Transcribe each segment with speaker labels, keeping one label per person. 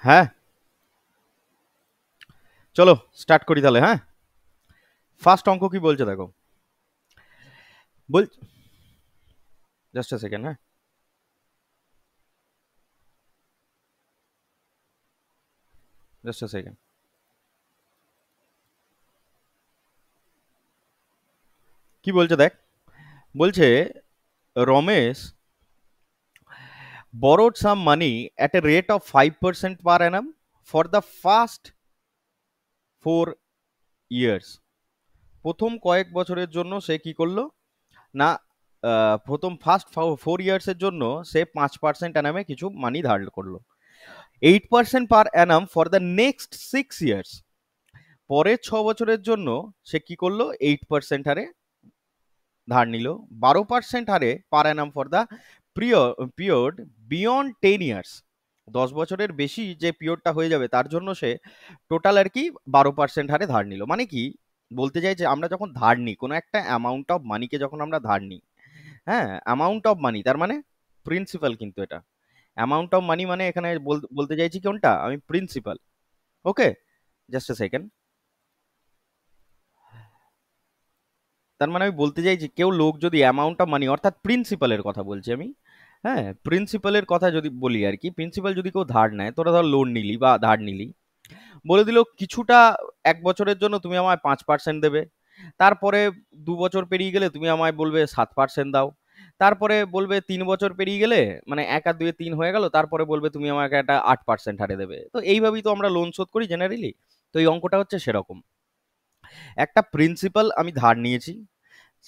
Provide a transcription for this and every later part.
Speaker 1: হ্যাঁ, চলো স্টার্ট করি তাহলে। হ্যাঁ, ফার্স্ট অঙ্ক কি বলছে দেখো। বল, জাস্ট এ সেকেন্ড। হ্যাঁ, জাস্ট এ সেকেন্ড। কি বলছে দেখ। বলছে Ramesh borrowed some money at a rate of 5% per annum for the first 4 years। প্রথম কয়েক বছরের জন্য সে কি করলো না, প্রথম ফার্স্ট 4 ইয়ার্সের জন্য সে 5% অ্যানামে কিছু মানি ধার করলো। 8% per annum for the next 6 years. পরের 6 বছরের জন্য সে কি করলো, 8% হারে ধার নিল। 12% হারে per annum for the period beyond 10 years. 10 বছরের বেশি যে পিরিয়ডটা হয়ে যাবে তার জন্য সে টোটাল আর কি 12% হারে ধার নিল। মানে কি বলতে চাই, যে আমরা যখন ধার নিই কোনো একটা অ্যামাউন্ট অফ মানিকে, যখন আমরা ধার নিই, হ্যাঁ, অ্যামাউন্ট অফ মানি তার মানে প্রিন্সিপাল, কিন্তু এটা অ্যামাউন্ট অফ মানি মানে এখানে বলতে চাইছি কোনটা, আমি principal. Okay, just a second. তার মানে আমি বলতে চাইছি, কেউ লোক যদি অ্যামাউন্ট অফ মানি অর্থাৎ প্রিন্সিপালের কথা বলছি আমি, হ্যাঁ, প্রিন্সিপালের কথা যদি বলি আর কি, প্রিন্সিপাল যদি কেউ ধার নেয়, তোরা ধর লোন নিলি বা ধার নিলি, বলে দিল কিছুটা 1 বছরের জন্য তুমি আমায় 5% দেবে, তারপরে 2 বছর পেরিয়ে গেলে তুমি আমায় বলবে 7% দাও, তারপরে বলবে 3 বছর পেরিয়ে গেলে, মানে 1 আর 2 3 হয়ে গেল, তারপরে বলবে তুমি আমাকে একটা 8% হারে দেবে। তো এইভাবেই তো আমরা লোন শোধ করি জেনারেলি। তো এই অঙ্কটা হচ্ছে সেরকম। একটা প্রিন্সিপাল আমি ধার নিয়েছি,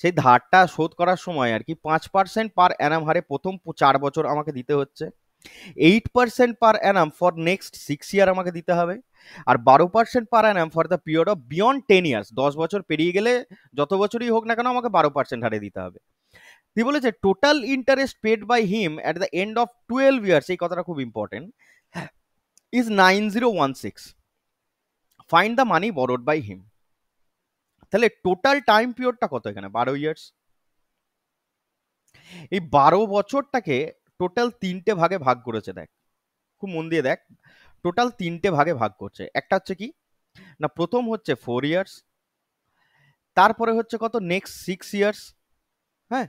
Speaker 1: সেই ধারটা শোধ করার সময় আর কি 5% পার অ্যানাম হারে প্রথম 4 বছর আমাকে দিতে হচ্ছে, 8% per annum for next 6 year আমাকে দিতে হবে, আর 12% per annum for the period of beyond 10 years. 10 বছর পেরিয়ে গেলে যত বছরই হোক না কেন আমাকে 12% হারে দিতে হবে। তুই বলেছে total interest paid by him at the end of 12 years, এই কথাটা খুব important, is 9016। Find the money borrowed by him. তাহলে টোটাল টাইম পিরিয়ডটা কত এখানে, 12 ইয়ার্স। এই 12 বছরটাকে টোটাল 3টে ভাগে ভাগ করেছে দেখ, খুব মন দিয়ে দেখ। টোটাল 3টে ভাগে ভাগ করছে। একটা হচ্ছে কি না, প্রথম হচ্ছে 4 ইয়ার্স, তারপরে হচ্ছে কত নেক্সট 6 ইয়ার্স, হ্যাঁ,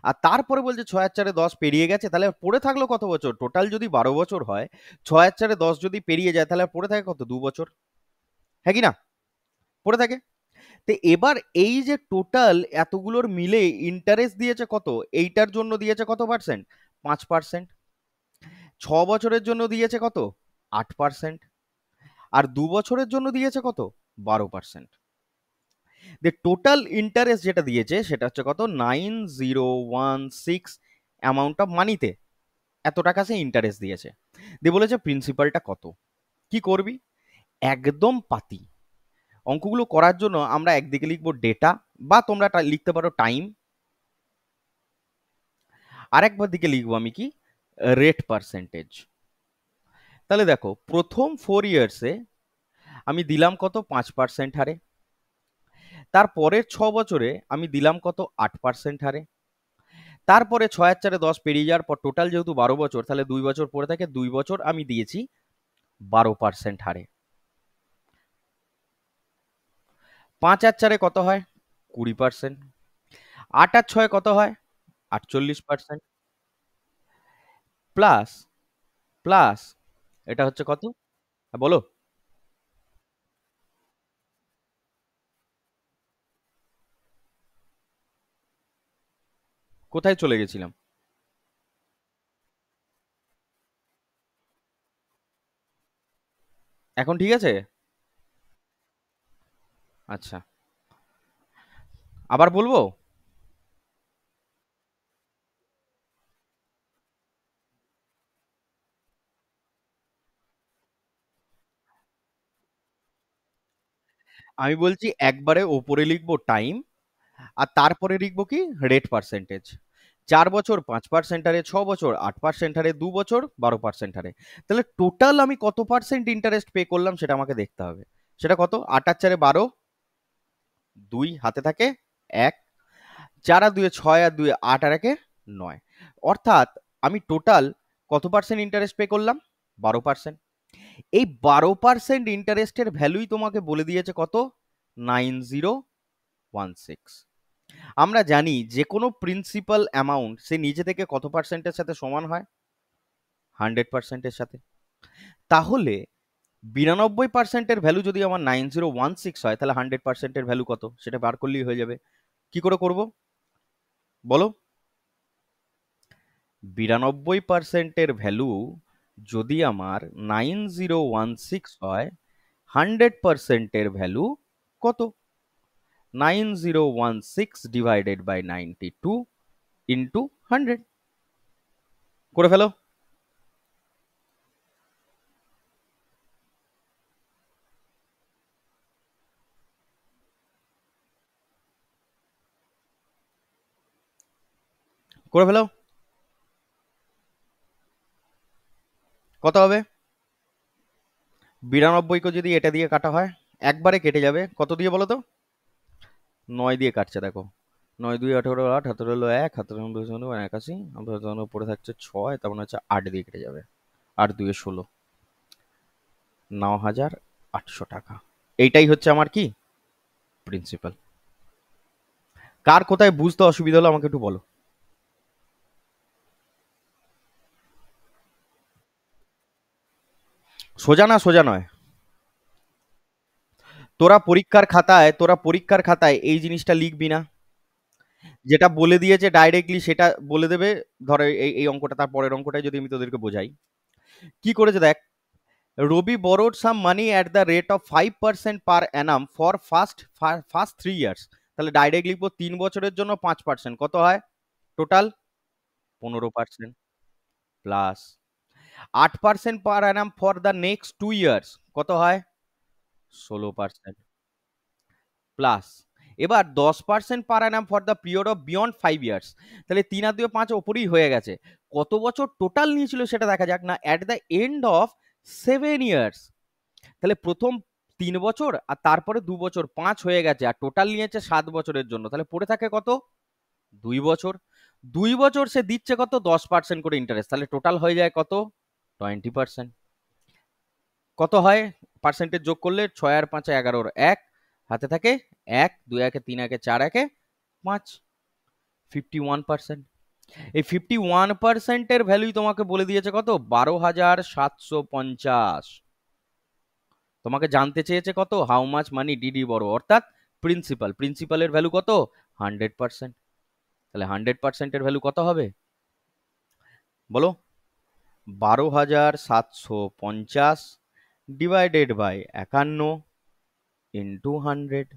Speaker 1: আর তারপরে বলছে 6 আর 4 10 পেরিয়ে গেছে, তাহলে পড়ে থাকলো কত বছর, টোটাল যদি 12 বছর হয়, 6 আর 4 10 যদি পেরিয়ে যায়, তাহলে পড়ে থাকে কত, 2 বছর, হ্যাঁ কি না, পড়ে থাকে। তো এবার এই যে টোটাল এতগুলোর মিলে ইন্টারেস্ট দিয়েছে কত, এইটার জন্য দিয়েছে কত পার্সেন্ট, 5%। 6 বছরের জন্য দিয়েছে কত, 8%। আর 2 বছরের জন্য দিয়েছে কত, 12%। যে টোটাল ইন্টারেস্ট যেটা দিয়েছে সেটা হচ্ছে কত, 9016 অ্যামাউন্ট অফ মানিতে এত টাকা সে ইন্টারেস্ট দিয়েছে। দিয়ে বলেছে প্রিন্সিপালটা কত। কি করবি, একদম পাতি। অঙ্কগুলো করার জন্য আমরা একদিকে লিখবো ডেটা, বা তোমরা লিখতে পারো টাইম, আরেকবার দিকে লিখবো আমি কি, রেট পার্সেন্টেজ। তাহলে দেখো প্রথম 4 ইয়ার্সে আমি দিলাম কত, 5% হারে, তার পরের 6 বছরে আমি দিলাম কত, 8% হারে, তারপরে 6 আর 4 10 পেরিয়ে যাওয়ার পর টোটাল যেহেতু 12 বছর, তাহলে 2 বছর পরে থাকে, 2 বছর আমি দিয়েছি 12% হারে। 5 আর 4 কত হয়, 20%। 8 আর 6 কত হয়, 48%। প্লাস প্লাস এটা হচ্ছে কত, হ্যাঁ, বলো। কোথায় চলে গেছিলাম, এখন ঠিক আছে। আচ্ছা, আবার বলবো। আমি বলছি একবারে ওপরে লিখবো টাইম, আর তারপরে লিখবো কি, রেট পার্সেন্টেজ। 4 বছর 5% হারে, 6 বছর 8% হারে, 2 বছর 12% হারে। তাহলে টোটাল আমি কত পার্সেন্ট ইন্টারেস্ট পে করলাম সেটা আমাকে দেখতে হবে। সেটা কত, 8 আর 4 12, 2 হাতে থাকে 1, 4 আর 2 6, আর 2 8, আর 1 9। অর্থাৎ আমি টোটাল কত পার্সেন্ট ইন্টারেস্ট পে করলাম, 12%। এই 12% ইন্টারেস্টের ভ্যালুই তোমাকে বলে দিয়েছে কত, 9016। আমরা জানি যে কোনো প্রিন্সিপাল অ্যামাউন্ট সে নিজে থেকে কত পার্সেন্টের সাথে সমান হয়, 100%-এর সাথে। তাহলে 92%-এর ভ্যালু যদি আমার 9016 হয়, তাহলে 100%-এর ভ্যালু কত সেটা বার করলেই হয়ে যাবে। কি করে করব বলো? 92%-এর ভ্যালু যদি আমার 9016 হয়, 100%-এর ভ্যালু কত? 9016 ডিভাইডেড বাই 92 ইন্টু 100। করে ফেলো। করে ফেলো। কত হবে? 92 যদি এটা দিয়ে কাটা হয়, একবারে কেটে যাবে। কত দিয়ে বলো তো? 9 দিয়ে কাটছে, দেখো। 9 2 18 8, 17 হলো 1, 17 2 81, পড়ে থাকছে 6, তার মানে হচ্ছে 8 দিয়ে কেটে যাবে। 8 2 16, 9800 টাকা। এইটাই হচ্ছে আমার কি প্রিন্সিপাল। কার কোথায় বুঝতে অসুবিধা হলো আমাকে একটু বলো। সোজা না সোজা নয়? তোরা পরীক্ষার খাতায় এই জিনিসটা লিখবি না। যেটা বলে দিয়েছে ডাইরেক্টলি সেটা বলে দেবে। ধরো এই এই অঙ্কটা, তার পরের অঙ্কটাই যদি আমি তোদেরকে বোঝাই, কি করেছে দেখ। রবি borrowed some money at the rate of 5% per annum for first 3 years। তাহলে ডাইরেক্ট লিখবো 3 বছরের জন্য 5%, কত হয় total? 15%। Plus 8% per annum for the next 2 years, কত হয়? 16%। প্লাস এবার 10% per annum for the period of beyond 5 years. তাহলে 3 আর 2 5 ওপরেই হয়ে গেছে। কত বছর টোটাল নিয়েছিল সেটা দেখা যাক না, at the end of 7 years. তাহলে প্রথম 3 বছর আর তারপরে 2 বছর, 5 হয়ে গেছে, আর টোটাল নিয়েছে 7 বছরের জন্য। তাহলে পড়ে থাকে কত? 2 বছর। 2 বছর সে দিচ্ছে কত? 10% করে ইন্টারেস্ট। তাহলে টোটাল হয়ে যায় কত? 20%। কত হয় পার্সেন্টেজ যোগ করলে? 6 আর 5 11, 1 হাতে থাকে 1, 2 একে 3 একে 4 একে 5, 51%। এই 51%-এর ভ্যালুই তোমাকে বলে দিয়েছে কত? 12,750। তোমাকে জানতে চেয়েছে কত? হাউ মাচ মানি ডিডি বড়, অর্থাৎ প্রিন্সিপালের ভ্যালু কত? 100%। তাহলে 100%-এর ভ্যালু কত হবে বলো? 12,750 ডিভাইডেড বাই 51 ইন্টু 100।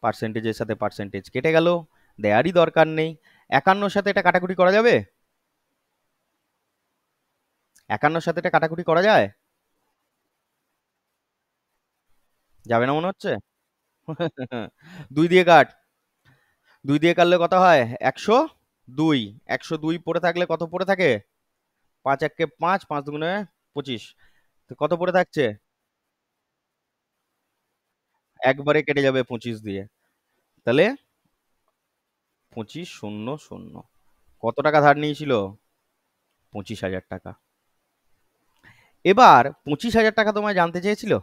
Speaker 1: পার্সেন্টেজের সাথে পার্সেন্টেজ কেটে গেল, দেয়ারই দরকার নেই। 51-র সাথে এটা কাটাকুটি করা যাবে? 51-র সাথে এটা কাটাকুটি করা যায়? যাবে না মনে হচ্ছে? 2 দিয়ে কাট। 2 দিয়ে কাটলে কত হয়? 102। 102 পড়ে থাকলে কত পড়ে থাকে? 5 একে 5, 5 দুগুণে 25। তো কত পড়ে থাকছে? একবারে কেটে যাবে 25 দিয়ে। তাহলে 25,000। কত টাকা ধার নিয়েছিল? 25,000 টাকা। এবার 25,000 টাকা তোমায় জানতে চেয়েছিল।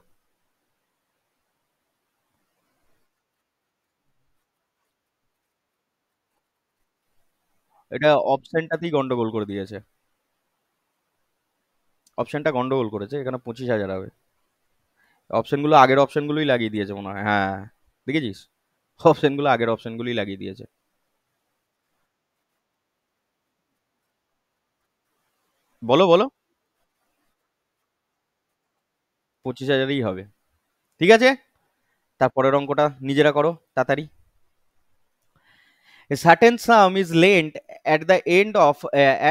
Speaker 1: এটা অপশনটাতেই গন্ডগোল করে দিয়েছে। অপশনটা গন্ডগোল করেছে, এখানে 25,000 হবে। অপশনগুলো আগের অপশনগুলোই লাগিয়ে দিয়েছে মনে হয়। হ্যাঁ, দেখেছিস? অপশনগুলো আগের অপশনগুলোই লাগিয়ে দিয়েছে। বলো বলো। 25,000ই হবে। ঠিক আছে, তারপরের অঙ্কটা নিজেরা করো তাড়াতাড়ি। A certain sum is lent at the end of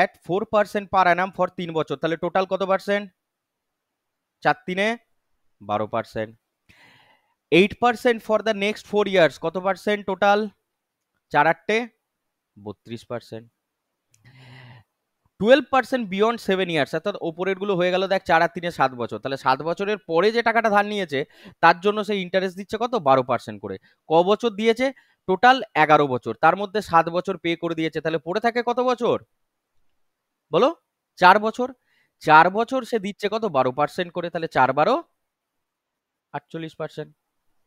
Speaker 1: at 4% per annum for 3 বছর। তাহলে টোটাল কত percent? 4 3 12%। 8% for the next 4 years, কত পার্সেন্ট টোটাল? 4 8 32%। 12% বিয়ন্ড 7 ইয়ার্স, অর্থাৎ ওপরের গুলো হয়ে গেল দেখ 4 আর 3 7 বছর। তাহলে 7 বছরের পরে যে টাকাটা ধার নিয়েছে তার জন্য সেই ইন্টারেস্ট দিচ্ছে কত? 12% করে। ক বছর দিয়েছে? টোটাল 11 বছর। তার মধ্যে 7 বছর পে করে দিয়েছে। তাহলে পড়ে থাকে কত বছর বলো? 4 বছর, 4 বছর সে দিচ্ছে কত, 12% করে, তাহলে 4 12 48%।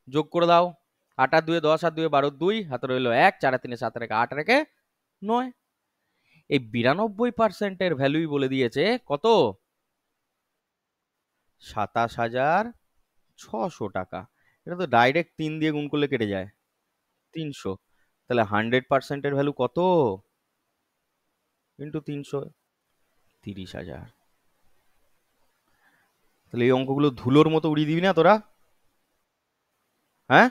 Speaker 1: যোগ করে দাও, 8 আর 2 10, আর 2 12, 2 হাতে রইলো 1, 4 আর 3 7 আর 1 8 আর 1 9। এই 92%-এর ভ্যালুই বলে দিয়েছে কত, 27,600 টাকা। এটা তো ডাইরেক্ট 3 দিয়ে গুণ করলে কেটে যায়, 300। তাহলে 100%-এর ভ্যালু কত, ইন্টু 300, 30,000। তাহলে এই অঙ্কগুলো ধুলোর মতো উড়িয়ে দিবি না তোরা? হ্যাঁ,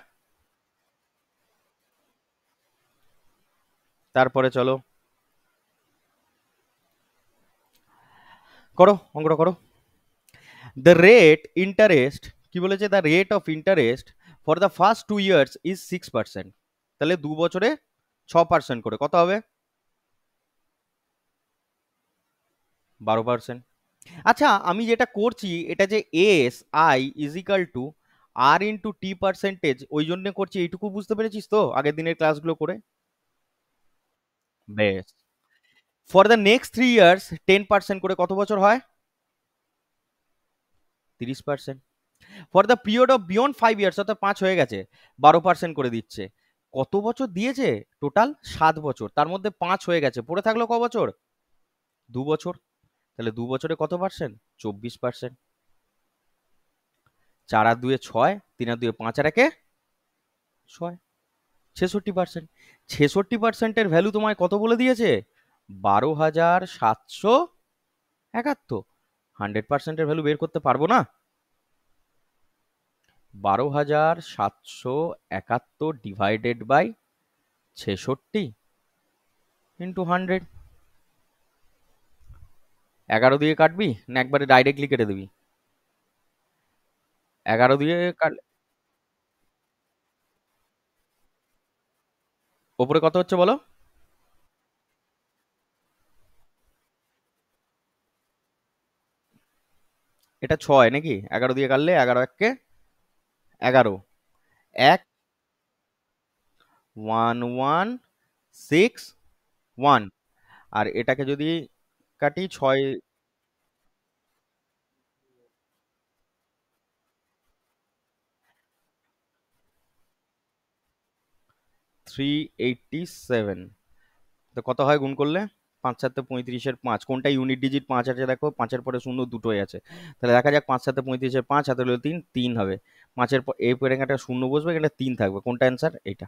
Speaker 1: তারপরে চলো করো, অঙ্কটা করো। দ্য রেট ইন্টারেস্ট, কি বলেছে, the rate of interest for the first 2 years is 6%। তাহলে 2 বছরে 6% করে কত হবে, 12%। আচ্ছা, আমি যেটা করছি এটা যে S I is equal to R into T percentage, ওই জন্য করছি, এইটুকু বুঝতে পেরেছিস তো আগের দিনের ক্লাসগুলো করে? বেশ। ফর দ্য নেক্সট 3 ইয়ার্স 10% করে কত বছর হয়, 30%। For the period of beyond 5 years, অর্থাৎ 5 হয়ে গেছে, 12% করে দিচ্ছে। কত বছর দিয়েছে টোটাল, 7 বছর, তার মধ্যে 5 হয়ে গেছে, পড়ে থাকলো ক বছর, 2 বছর। তাহলে 2 বছরে কত পার্সেন্ট, 24%। 4 আর 2 6, 3 আর 2 5 আর 1 6, 66%। 66%-এর ভ্যালু তোমায় কত বলে দিয়েছে, 12,771। 100%-এর ভ্যালু বের করতে পারবো না? 12,771 ডিভাইডেড বাই 66 ইন্টু 100। 11 দিয়ে কাটবি না একবারে ডাইরেক্টলি কেটে দিবি? 11 দিয়ে কাট, ওপরে কত হচ্ছে বলো? এটা 6 নাকি, 11 দিয়ে কাটলে 11 1 11, 1 1 1 6 1। আর এটাকে যদি কাটি 6, 387। তো কত হয় গুণ করলে, 5 7 35-এর 5, কোনটা ইউনিট ডিজিট 5 আছে দেখো, 5-এর পরে শূন্য দুটোই আছে। তাহলে দেখা যাক, 5 7 35-এর 5 হাতে হলো 3, 3 হবে। 5-এর এই পরে একটা শূন্য বসবে, এখানে 3 থাকবে, কোনটা অ্যান্সার, এইটা,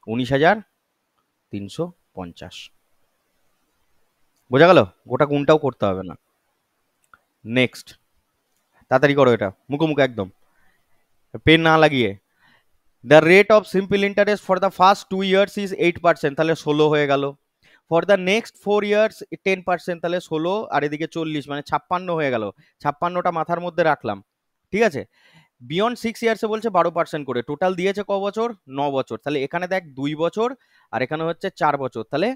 Speaker 1: 19,350। বোঝা গেল, গোটা গুণটাও করতে হবে না। নেক্সট, তাড়াতাড়ি করো এটা, মুখো মুখো একদম, পেন না লাগিয়ে। The rate of simple interest for the first 2 years is 8%, তাহলে 16 হয়ে গেল। ফর দ্য নেক্সট 4 ইয়ার্স 10%, তাহলে 16 আর এদিকে 40, মানে 56 হয়ে গেল। 56টা মাথার মধ্যে রাখলাম, ঠিক আছে। বিয়ন্ড 6 ইয়ার্সে বলছে 12% করে, টোটাল দিয়েছে ক বছর, 9 বছর। তাহলে এখানে দেখ 2 বছর, আর এখানে হচ্ছে 4 বছর, তাহলে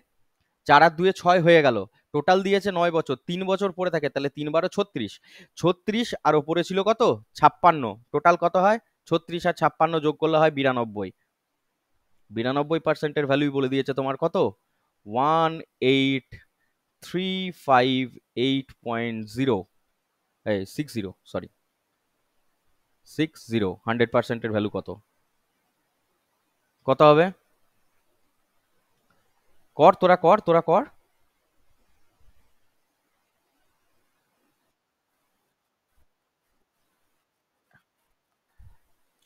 Speaker 1: 4 আর 2 6 হয়ে গেল। টোটাল দিয়েছে 9 বছর, 3 বছর পরে থাকে, তাহলে 3 12 36, 36 আর ওপরে ছিল কত, 56, টোটাল কত হয়, 36 আর 56 যোগ করলে হয় 92। 92%-এর ভ্যালুই বলে দিয়েছে তোমার কত, 18358.0, 60, সরি 60। 100%-এর ভ্যালু কত, কত হবে, কর তোরা, কর তোরা, কর।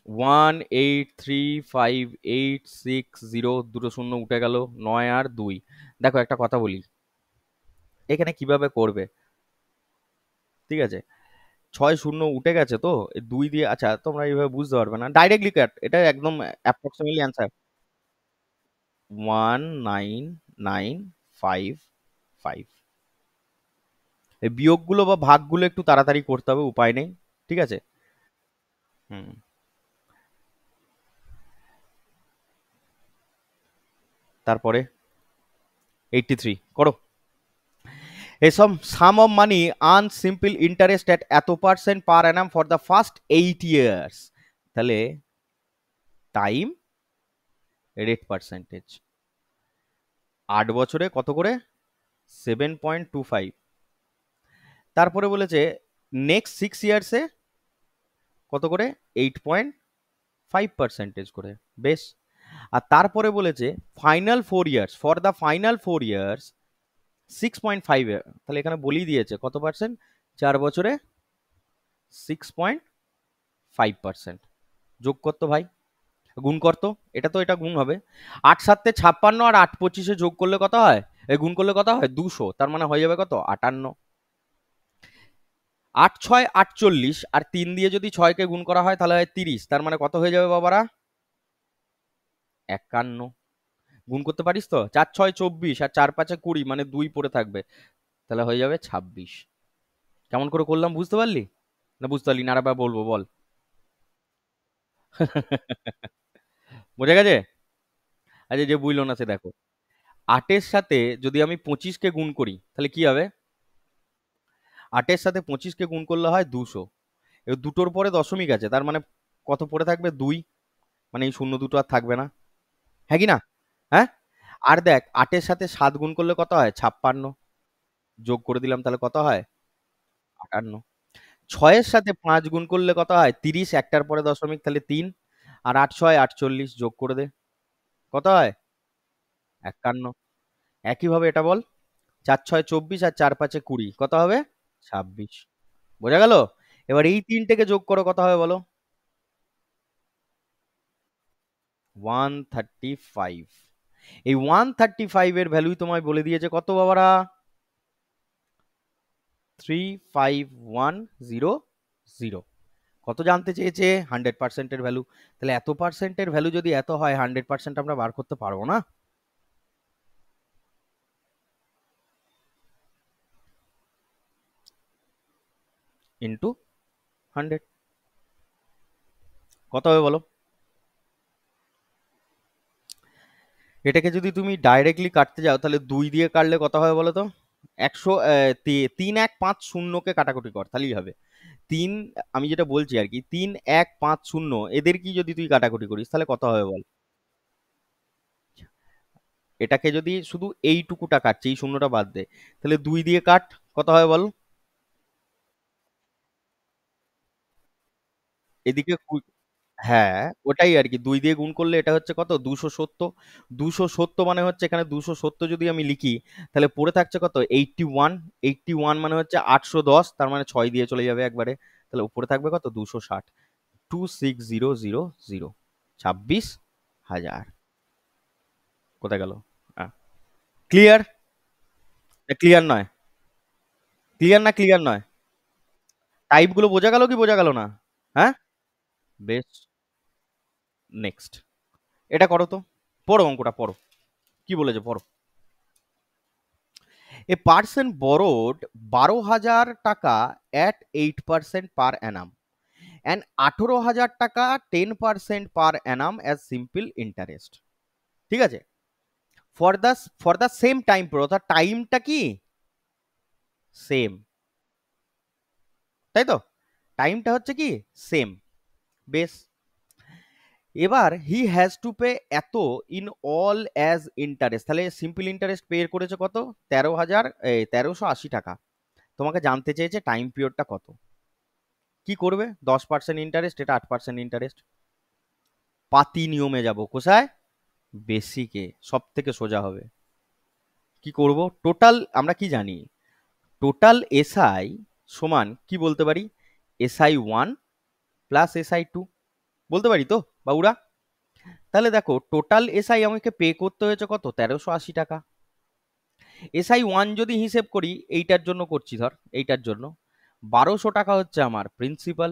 Speaker 1: 1835860, দুটো শূন্য উঠে গেল, 9 আর 2। দেখো একটা কথা বলি, এখানে কিভাবে করবে, ঠিক আছে, 6 শূন্য উঠে গেছে তো, 2 দিয়ে, আচ্ছা তোমরা এইভাবে বুঝতে পারবে না, ডাইরেক্টলি কাট, এটা একদম অ্যাপ্রক্সিমেটলি অ্যান্সার, 19955। এই বিয়োগগুলো বা ভাগগুলো একটু তাড়াতাড়ি করতে হবে, উপায় নেই, ঠিক আছে। হুম, তারপরে 83 করো। A sum of money earns simple interest at এত percent per annum for the first 8 years, তাহলে টাইম রেট পার্সেন্টেজ, 8 বছরে কত করে, 7.25। তারপরে বলেছে নেক্সট 6 ইয়ার্সে কত করে 8.5% করে। বেশ। আর তারপরে বলেছে final 4 years, for the final 4 years 6.5, তাহলে এখানে বলেই দিয়েছে কত পার্সেন্ট, 4 বছরে 6.5%। যোগ করতো ভাই, গুণ করতো, এটা তো এটা গুণ হবে। 8 7 56 আর 8 25 যোগ করলে কত হয়, গুণ করলে কত হয় 200, তার মানে হয়ে যাবে কত 58। 8 6 48 আর 3 দিয়ে যদি 6কে গুণ করা হয় তাহলে হয় 30, তার মানে কত হয়ে যাবে বাবারা 51। গুণ করতে পারিস তো, 4 6 24 আর 4 5 20, মানে 2 পড়ে থাকবে, তাহলে হয়ে যাবে 26। কেমন করে করলাম বুঝতে পারলি, না বুঝতে পারলি না, আরেকবার বলবো বল। বোঝা গেছে? আচ্ছা, যে বুঝলো না সে দেখো, 8-এর সাথে যদি আমি 25কে গুণ করি তাহলে কি হবে, 8-এর সাথে 25কে গুণ করলে হয় 200। এবার দুটোর পরে দশমিক আছে, তার মানে কত পড়ে থাকবে 2, মানে এই শূন্য দুটো আর থাকবে না, হ্যাঁ কি না? হ্যাঁ। আর দেখ 8-এর সাথে 7 গুণ করলে কত হয় 56, যোগ করে দিলাম তাহলে কত হয় 58। 6-এর সাথে 5 গুণ করলে কত হয় 30, একটার পরে দশমিক, তাহলে 3, আর 8 6 48 যোগ করে দে, কত হয় 51। একইভাবে এটা বল, 4 6 24 আর 4 5 20, কত হবে 26। বোঝা গেল? এবার এই তিনটেকে যোগ করো, কত হবে বলো, 135। এই 135 এর ভ্যালুই তোমায় বলে দিয়েছে কত বাবারা, 35100। কত জানতে চেয়েছে, 100%-এর ভ্যালু। তাহলে এত পার্সেন্টের ভ্যালু যদি এত হয়, 100% আমরা বার করতে পারবো না? ইন্টু 100, কত হবে বলো? এটাকে যদি তুমি ডাইরেক্টলি কাটতে যাও তাহলে 2 দিয়ে কাটলে কত হবে বলো তো, 100, 3 1 5 0-কে কাটাকুটি কর তাহলেই হবে। 3, আমি যেটা বলছি আর কি, 3 1 5 0 এদের কি যদি তুই কাটাকুটি করিস তাহলে কত হবে বল। এটাকে যদি শুধু এইটুকুটা কাটছে, এই শূন্যটা বাদ দে, তাহলে 2 দিয়ে কাট, কত হবে বল। এদিকে হ্যাঁ, ওটাই আর কি, 2 দিয়ে গুণ করলে এটা হচ্ছে কত 270। 270 মানে হচ্ছে, এখানে 270 যদি আমি লিখি তাহলে পড়ে থাকছে কত 81। 81 মানে হচ্ছে 810, তার মানে 6 দিয়ে চলে যাবে একবারে, তাহলে উপরে থাকবে কত 260। 26000, 26,000। কোথায় গেল? ক্লিয়ার? ক্লিয়ার নয়? ক্লিয়ার না ক্লিয়ার নয়? টাইপ গুলো বোঝা গেল কি বোঝা গেল না? হ্যাঁ। বেশ। নেক্সট, এটা করো তো, পড়ো অঙ্কটা পড়ো, কি বলেছে পড়ো। এ পার্সন বরোড 12,000 টাকা অ্যাট 8% পার অ্যানাম অ্যান্ড 18,000 টাকা 10% per Anam as simple interest. ঠিক আছে, ফর দ্য সেম টাইম, অর্থাৎ টাইমটা কি সেম, তাই তো, টাইমটা হচ্ছে কি সেম। বেশ। এবার হি হ্যাজ টু পে এত ইন অল অ্যাজ ইন্টারেস্ট, তাহলে সিম্পল ইন্টারেস্ট পে করেছে কত, 13,080 টাকা। তোমাকে জানতে চেয়েছে টাইম পিরিয়ডটা কত। কি করবে, 10% ইন্টারেস্ট, এটা 8% ইন্টারেস্ট। পাতি নিয়মে যাব কোথায়, বেসিকে, সব থেকে সোজা হবে। কি করব, টোটাল আমরা কি জানি, টোটাল এসআই সমান কি বলতে পারি, SI1 প্লাস SI2, বলতে পারি তো বাবুরা? তাহলে দেখো টোটাল এসআই আমাকে পে করতে হয়েছে কত 1380 টাকা। SI1 যদি হিসেব করি, এইটার জন্য করছি ধর, এইটার জন্য 1200 টাকা হচ্ছে আমার প্রিন্সিপাল,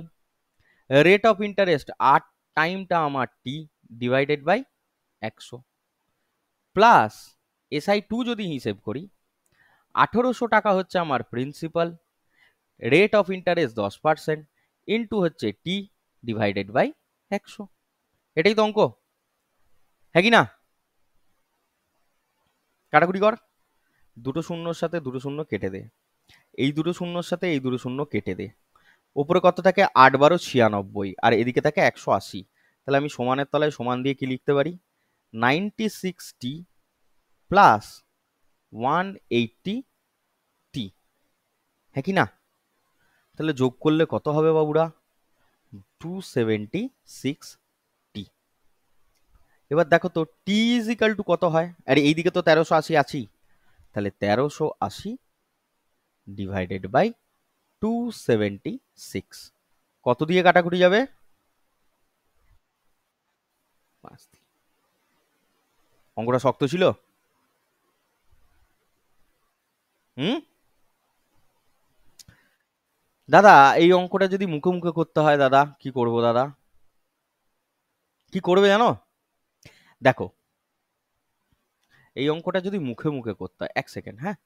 Speaker 1: রেট অফ ইন্টারেস্ট 8, টাইমটা আমার টি, ডিভাইডেড বাই 100, প্লাস SI2 যদি হিসেব করি, 1800 টাকা হচ্ছে আমার principal, rate of interest 10%, into হচ্ছে টি ডিভাইডেড বাই 100। এটাই তো অঙ্ক, হ্যাঁ কি না? কাটাকুটি কর, দুটো শূন্যর সাথে দুটো শূন্য কেটে দে, এই দুটো শূন্যর সাথে এই দুটো শূন্য কেটে দে, ওপরে কত থাকে 8 12 96, আর এদিকে থাকে 180। তাহলে আমি সমানের তলায় সমান দিয়ে কি লিখতে পারি, 9060 প্লাস 180 টি, হ্যাঁ কি না? তাহলে যোগ করলে কত হবে বাবুরা? 276 টি। এবার দেখো তো টি ইজ ইকাল টু কত হয়, আর এইদিকে তো 1380 আছি, তাহলে 1380 ডিভাইডেড বাই 276 কত দিয়ে কাটাকুটি যাবে? 5 দিয়ে। অঙ্কটা শক্ত ছিল? হুম? দাদা এই অঙ্কটা যদি মুখে মুখে করতে হয় দাদা কি করব দাদা? কি করবে জানো? দেখো এই অঙ্কটা যদি মুখে মুখে করতে হয়, 1 সেকেন্ড, হ্যাঁ,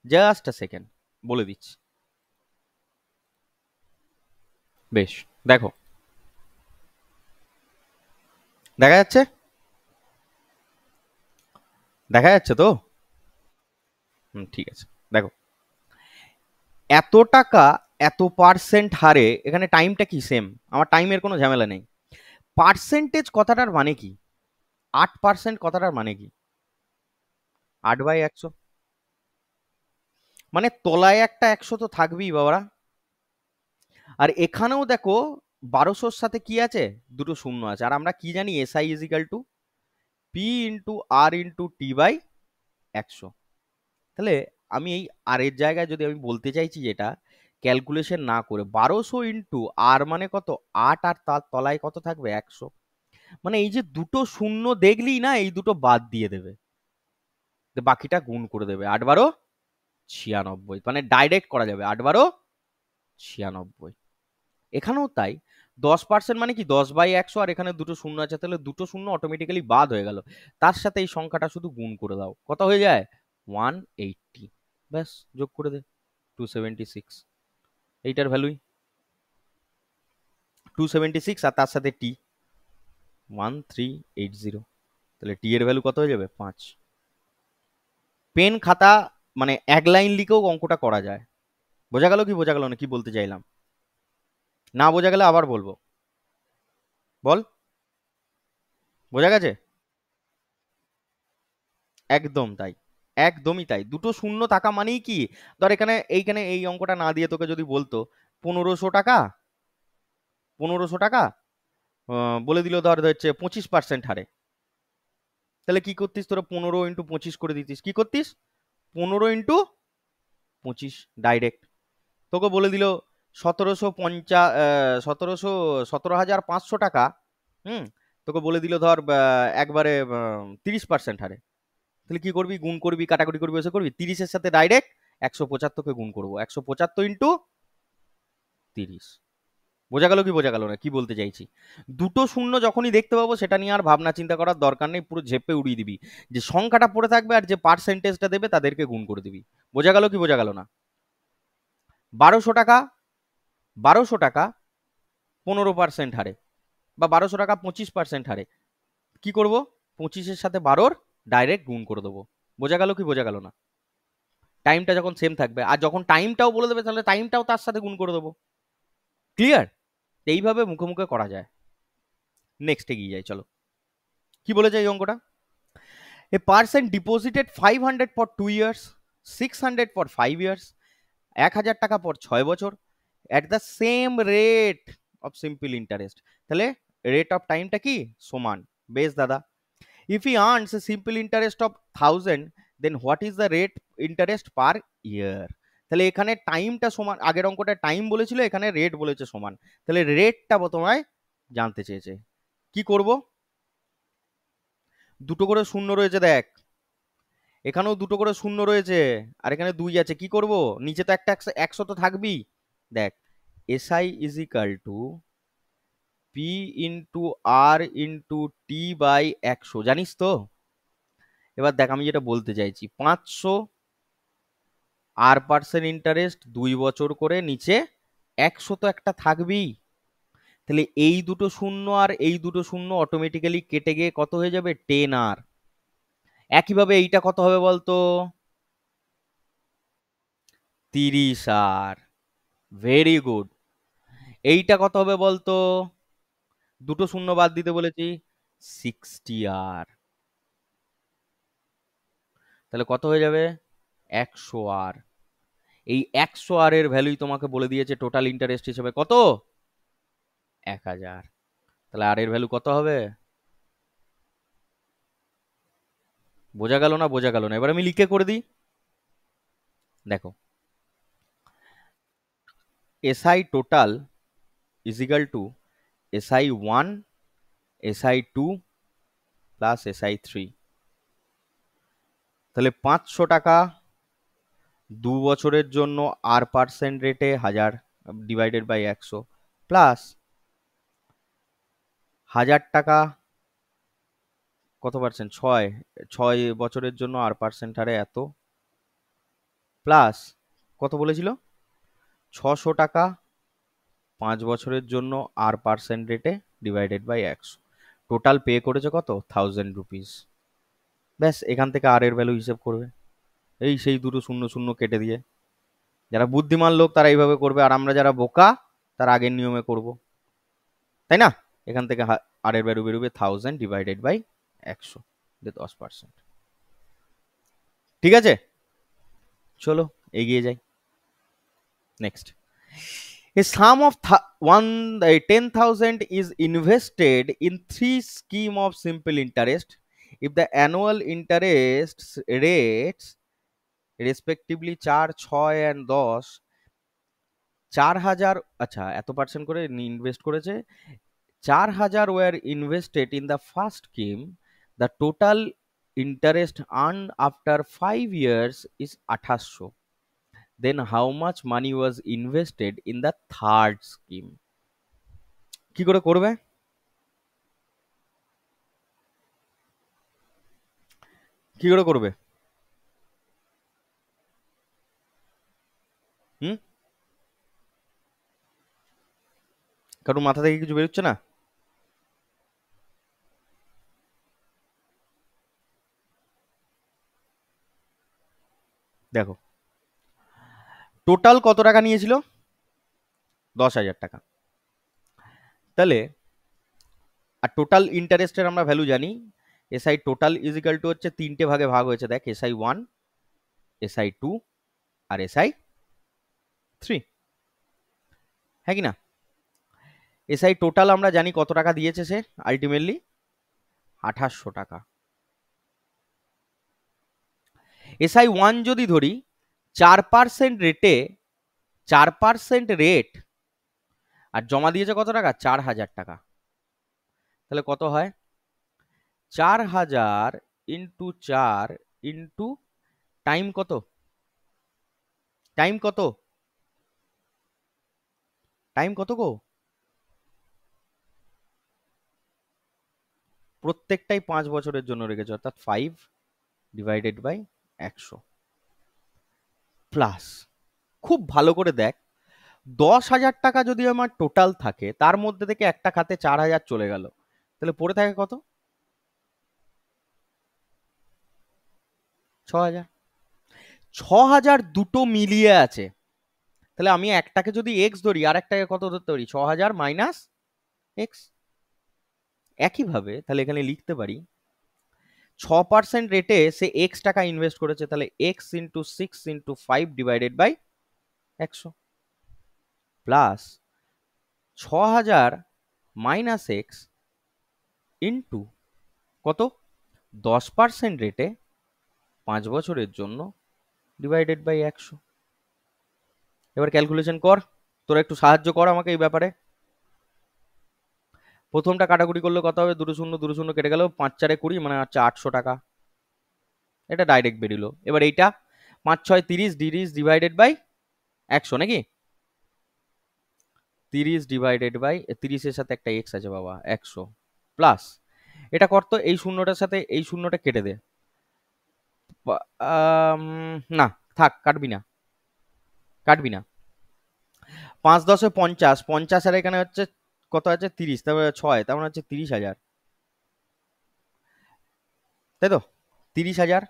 Speaker 1: জাস্ট আ সেকেন্ড, বলে দিচ্ছি। বেশ, দেখো, দেখা যাচ্ছে? দেখা যাচ্ছে তো? ঠিক আছে। দেখো, এত টাকা এত পার্সেন্ট হারে, এখানে টাইমটা কি সেম, আমার টাইমের কোনো ঝামেলা নেই। পার্সেন্টেজ কথাটার মানে কি? 8% কথাটার মানে কি? 8/100 মানে তলায় একটা 100 তো থাকবেই বাবারা। আর এখানেও দেখো 1200-র সাথে কি আছে? দুটো শূন্য আছে, আর আমরা কি জানি? SI is equal to P into R into T by 100। তাহলে আমি এই আর এর জায়গায় যদি আমি বলতে চাইছি, যেটা ক্যালকুলেশন না করে 1200 ইন্টু আর মানে কত? 8, আর তার তলায় কত থাকবে? 100। মানে এই যে দুটো শূন্য দেখলেই না, এই দুটো বাদ দিয়ে দেবে, বাকিটা গুণ করে দেবে। 8 × 12 = 96, মানে ডাইরেক্ট করা যাবে 8 × 12 = 96। এখানেও তাই। 10% মানে কি? 10/100, আর এখানে দুটো শূন্য আছে, তাহলে দুটো শূন্য অটোমেটিক্যালি বাদ হয়ে গেল, তার সাথে এই সংখ্যাটা শুধু গুণ করে দাও, কত হয়ে যায়? 180। ব্যাস, যোগ করে দে 276, এইটার ভ্যালুই 276, আর তার সাথে টি 1380, তাহলে টি এর ভ্যালু কত হয়ে যাবে? 5। পেন খাতা মানে এক লাইন লিখেও অঙ্কটা করা যায়। বোঝা গেল কি বোঝা গেল না কি বলতে চাইলাম? না বোঝা গেলে আবার বলবো, বল। বোঝা গেছে? একদম তাই, একদমই তাই। দুটো শূন্য থাকা মানেই কি? ধর এখানে এইখানে এই অঙ্কটা না দিয়ে তোকে যদি বলতো 1500 টাকা, 1500 টাকা বলে দিল ধর হচ্ছে 25% হারে, তাহলে কি করতিস তোরা? 15 × 25 করে দিতিস। কি করতিস? 15 × 25 ডাইরেক্ট। তোকে বলে দিল 1750, 17,500 টাকা, হুম, তোকে বলে দিল ধর একবারে 30% হারে, তাহলে কি করবি? গুণ করবি, কাটাকুটি করবি, এসে করবি 30-এর সাথে ডাইরেক্ট 175-কে গুণ করবো, 175 ইন্টু 30। বোঝা গেল কি বোঝা গেল না কি বলতে চাইছি? দুটো শূন্য যখনই দেখতে পাবো, সেটা নিয়ে আর ভাবনা চিন্তা করার দরকার নেই, পুরো ঝেপে উড়িয়ে দিবি, যে সংখ্যাটা পড়ে থাকবে আর যে পার্সেন্টেজটা দেবে তাদেরকে গুণ করে দিবি। বোঝা গেল কি বোঝা গেল না? 1200 টাকা, 1200 টাকা 15% হারে, বা 1200 টাকা 25% হারে, কি করব? 25-এর সাথে 12-র ডাইরেক্ট গুণ করে দেবো। বোঝা গেল কি বোঝা গেল না? টাইমটা যখন সেম থাকবে, আর যখন টাইমটাও বলে দেবে, তাহলে টাইমটাও তার সাথে গুণ করে দেবো। ক্লিয়ার? এইভাবে মুখে মুখে করা যায়। নেক্সট এগিয়ে যাই, চলো। কি বলেছে এই অঙ্কটা? A person deposited 500 for 2 years, 600 for 5 years, 1000 টাকা পর 6 বছর, at the same rate of simple interest. তাহলে রেট অফ টাইমটা কি? সমান। বেশ দাদা, if he earns a simple interest of 1000, then what is the rate interest per year? তাহলে এখানে টাইমটা সমান, আগের অঙ্কটা টাইম বলেছিল, এখানে রেট বলেছে সমান, তাহলে রেটটা তোমায় জানতে চেয়েছে। কি করব? দুটো করে শূন্য রয়েছে দেখ, এখানেও দুটো করে শূন্য রয়েছে, আর এখানে 2 আছে, কি করব? নিচে তো একটা 100 তো থাকবেই। দেখ, SI is equal to P into R into T by 100, জানিস তো? এবার দেখ আমি যেটা বলতে চাইছি, 500 আর পার্সেন্ট ইন্টারেস্ট 2 বছর করে, নিচে 100 তো একটা থাকবেই, তাহলে এই দুটো শূন্য আর এই দুটো শূন্য অটোমেটিক্যালি কেটে গিয়ে কত হয়ে যাবে? 10 আর। একইভাবে এইটা কত হবে বলতো? 30 আর। Very good. এইটা কত হবে বলতো? দুটো শূন্য বাদ দিতে বলেছি, 60 আর। তাহলে কত হয়ে যাবে? 100 আর। এই 100 এর ভ্যালুই তোমাকে বলে দিয়েছে টোটাল ইন্টারেস্ট হিসেবে কত, 1000। তাহলে আর এর ভ্যালু কত হবে? বোঝা গেল না? বোঝা গেল না? এবার আমি লিখে করে দিই। দেখো, SI total is equal two SI1 SI2 plus SI3। তাহলে 500 টাকা 2 বছরের জন্য R% রেটে 1000 ডিভাইডেড বাই 100 প্লাস 1000 টাকা কত পার্সেন্ট, 6 বছরের জন্য R% হারে এত প্লাস কত বলেছিল, 600 টাকা 5 বছরের জন্য R% রেটে ডিভাইডেড বাই 100। টোটাল পে করেছে কত, 1000 রুপিস। ব্যাস, এখান থেকে আর এর ভ্যালু হিসেব করবে, এই সেই দুটো শূন্য শূন্য কেটে দিয়ে। যারা বুদ্ধিমান লোক তারা এইভাবে করবে, আর আমরা যারা বোকা তার আগের নিয়মে করব, তাই না? এখান থেকে আর এর ভ্যালু বেরোবে 1000 ডিভাইডেড বাই 100, 10%। ঠিক আছে, চলো এগিয়ে যাই। Next, a sum of 10,000 is invested in 3 schemes of simple interest. If the annual interest rates respectively 4, 6 and 10, 4000, আচ্ছা এত পার্সেন্ট করে ইনভেস্ট করেছে, 4000 were invested in the first scheme, the total interest earned after 5 years is 2800, then how much money was invested in the third scheme? কি করে করবে? কি করে করবে? হুম, কারণ মাথা থেকে কিছু বেরোচ্ছে না? দেখো, টোটাল কত টাকা নিয়েছিল, 10,000 টাকা। তাহলে আর টোটাল ইন্টারেস্টের আমরা ভ্যালু জানি, এসআই টোটাল ইজিক্যাল টু হচ্ছে 3টে ভাগে ভাগ হয়েছে, দেখ SI1 SI2 আর SI3, হ্যাঁ কি না? এসআই টোটাল আমরা জানি কত টাকা দিয়েছে সে আলটিমেটলি, 2800 টাকা। SI1 যদি ধরি 4% রেটে, 4% রেট, আর জমা দিয়েছে কত টাকা, 4000 টাকা। তাহলে কত হয়, 4000 ইন্টু 4 ইন্টু টাইম কত, টাইম কত, টাইম কত গো, প্রত্যেকটাই 5 বছরের জন্য রেখেছে, অর্থাৎ 5 ডিভাইডেড বাই 100 প্লাস, খুব ভালো করে দেখ, 10,000 টাকা যদি আমার টোটাল থাকে, তার মধ্যে থেকে একটা খাতে 4000 চলে গেল, তাহলে পড়ে থাকে কত, 6,000। 6,000 দুটো মিলিয়ে আছে, তাহলে আমি একটাকে যদি এক্স ধরি আর একটাকে কত ধরতে পারি, 6,000 মাইনাস এক্স। একইভাবে তাহলে এখানে লিখতে পারি 6% রেটে সে এক্স টাকা ইনভেস্ট করেছে, তাহলে X into 6 into 5 divided by 100 plus 6,000 minus X into কত, 10% রেটে 5 বছরের জন্য ডিভাইডেড বাই 100। এবার ক্যালকুলেশন কর, তোরা একটু সাহায্য কর আমাকে এই ব্যাপারে। প্রথমটা কাটাকুটি করলে কত হবে, দুটো শূন্য দুটো শূন্য কেটে গেল, 5 4 20, মানে হচ্ছে 800 টাকা, এটা ডাইরেক্ট বেরিলো। এবার এইটা 5 6 30 30 ডিভাইডেড বাই 100 নাকি, 30 ডিভাইডেড বাই 30-এর সাথে একটা এক্স আছে বাবা, 100 প্লাস এটা করতো, এই শূন্যটার সাথে এই শূন্যটা কেটে দে, না থাক, কাটবি না, কাটবি না। 5 10 50, 50 আর এখানে হচ্ছে কত আছে 30, তারপরে 6, তার মানে হচ্ছে 30,000, তাই তো? 30,000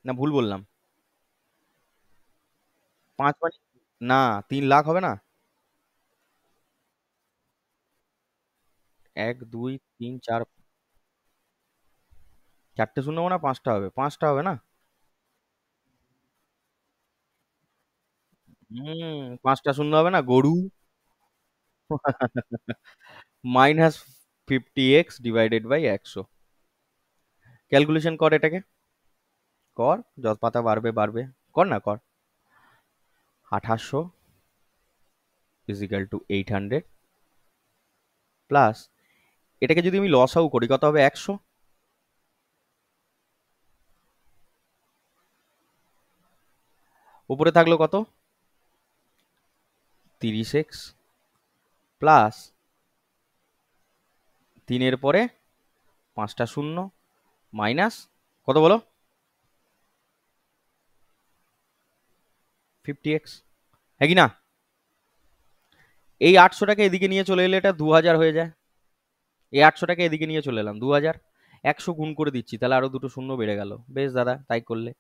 Speaker 1: না ভুল বললাম? 5 মানে না, 3 লাখ হবে না, 1 2 3 4, 4টে শূন্য মানে 5টা হবে, 5টা হবে না? পাঁচটা শূন্য হবে না গরু? Minus 50x divided by 100। Calculation কর এটাকে, কর, যত পাতা বাড়বে বাড়বে, কর না কর। 2800 ইজিক্যাল টু 800 প্লাস, এটাকে যদি আমি লসাউ করি কত হবে? 100। উপরে থাকলো কত? 30x প্লাস 3-এর পরে পাঁচটা শূন্য মাইনাস কত বলো? 50x, হ্যাঁ কি না? এই 800টাকে এদিকে নিয়ে চলে এলে এটা 2000 হয়ে যায়। এই 800টাকে এদিকে নিয়ে চলে এলাম 2000, 100 গুণ করে দিচ্ছি, তাহলে আরো দুটো শূন্য বেড়ে গেল। বেশ দাদা, তাই করলে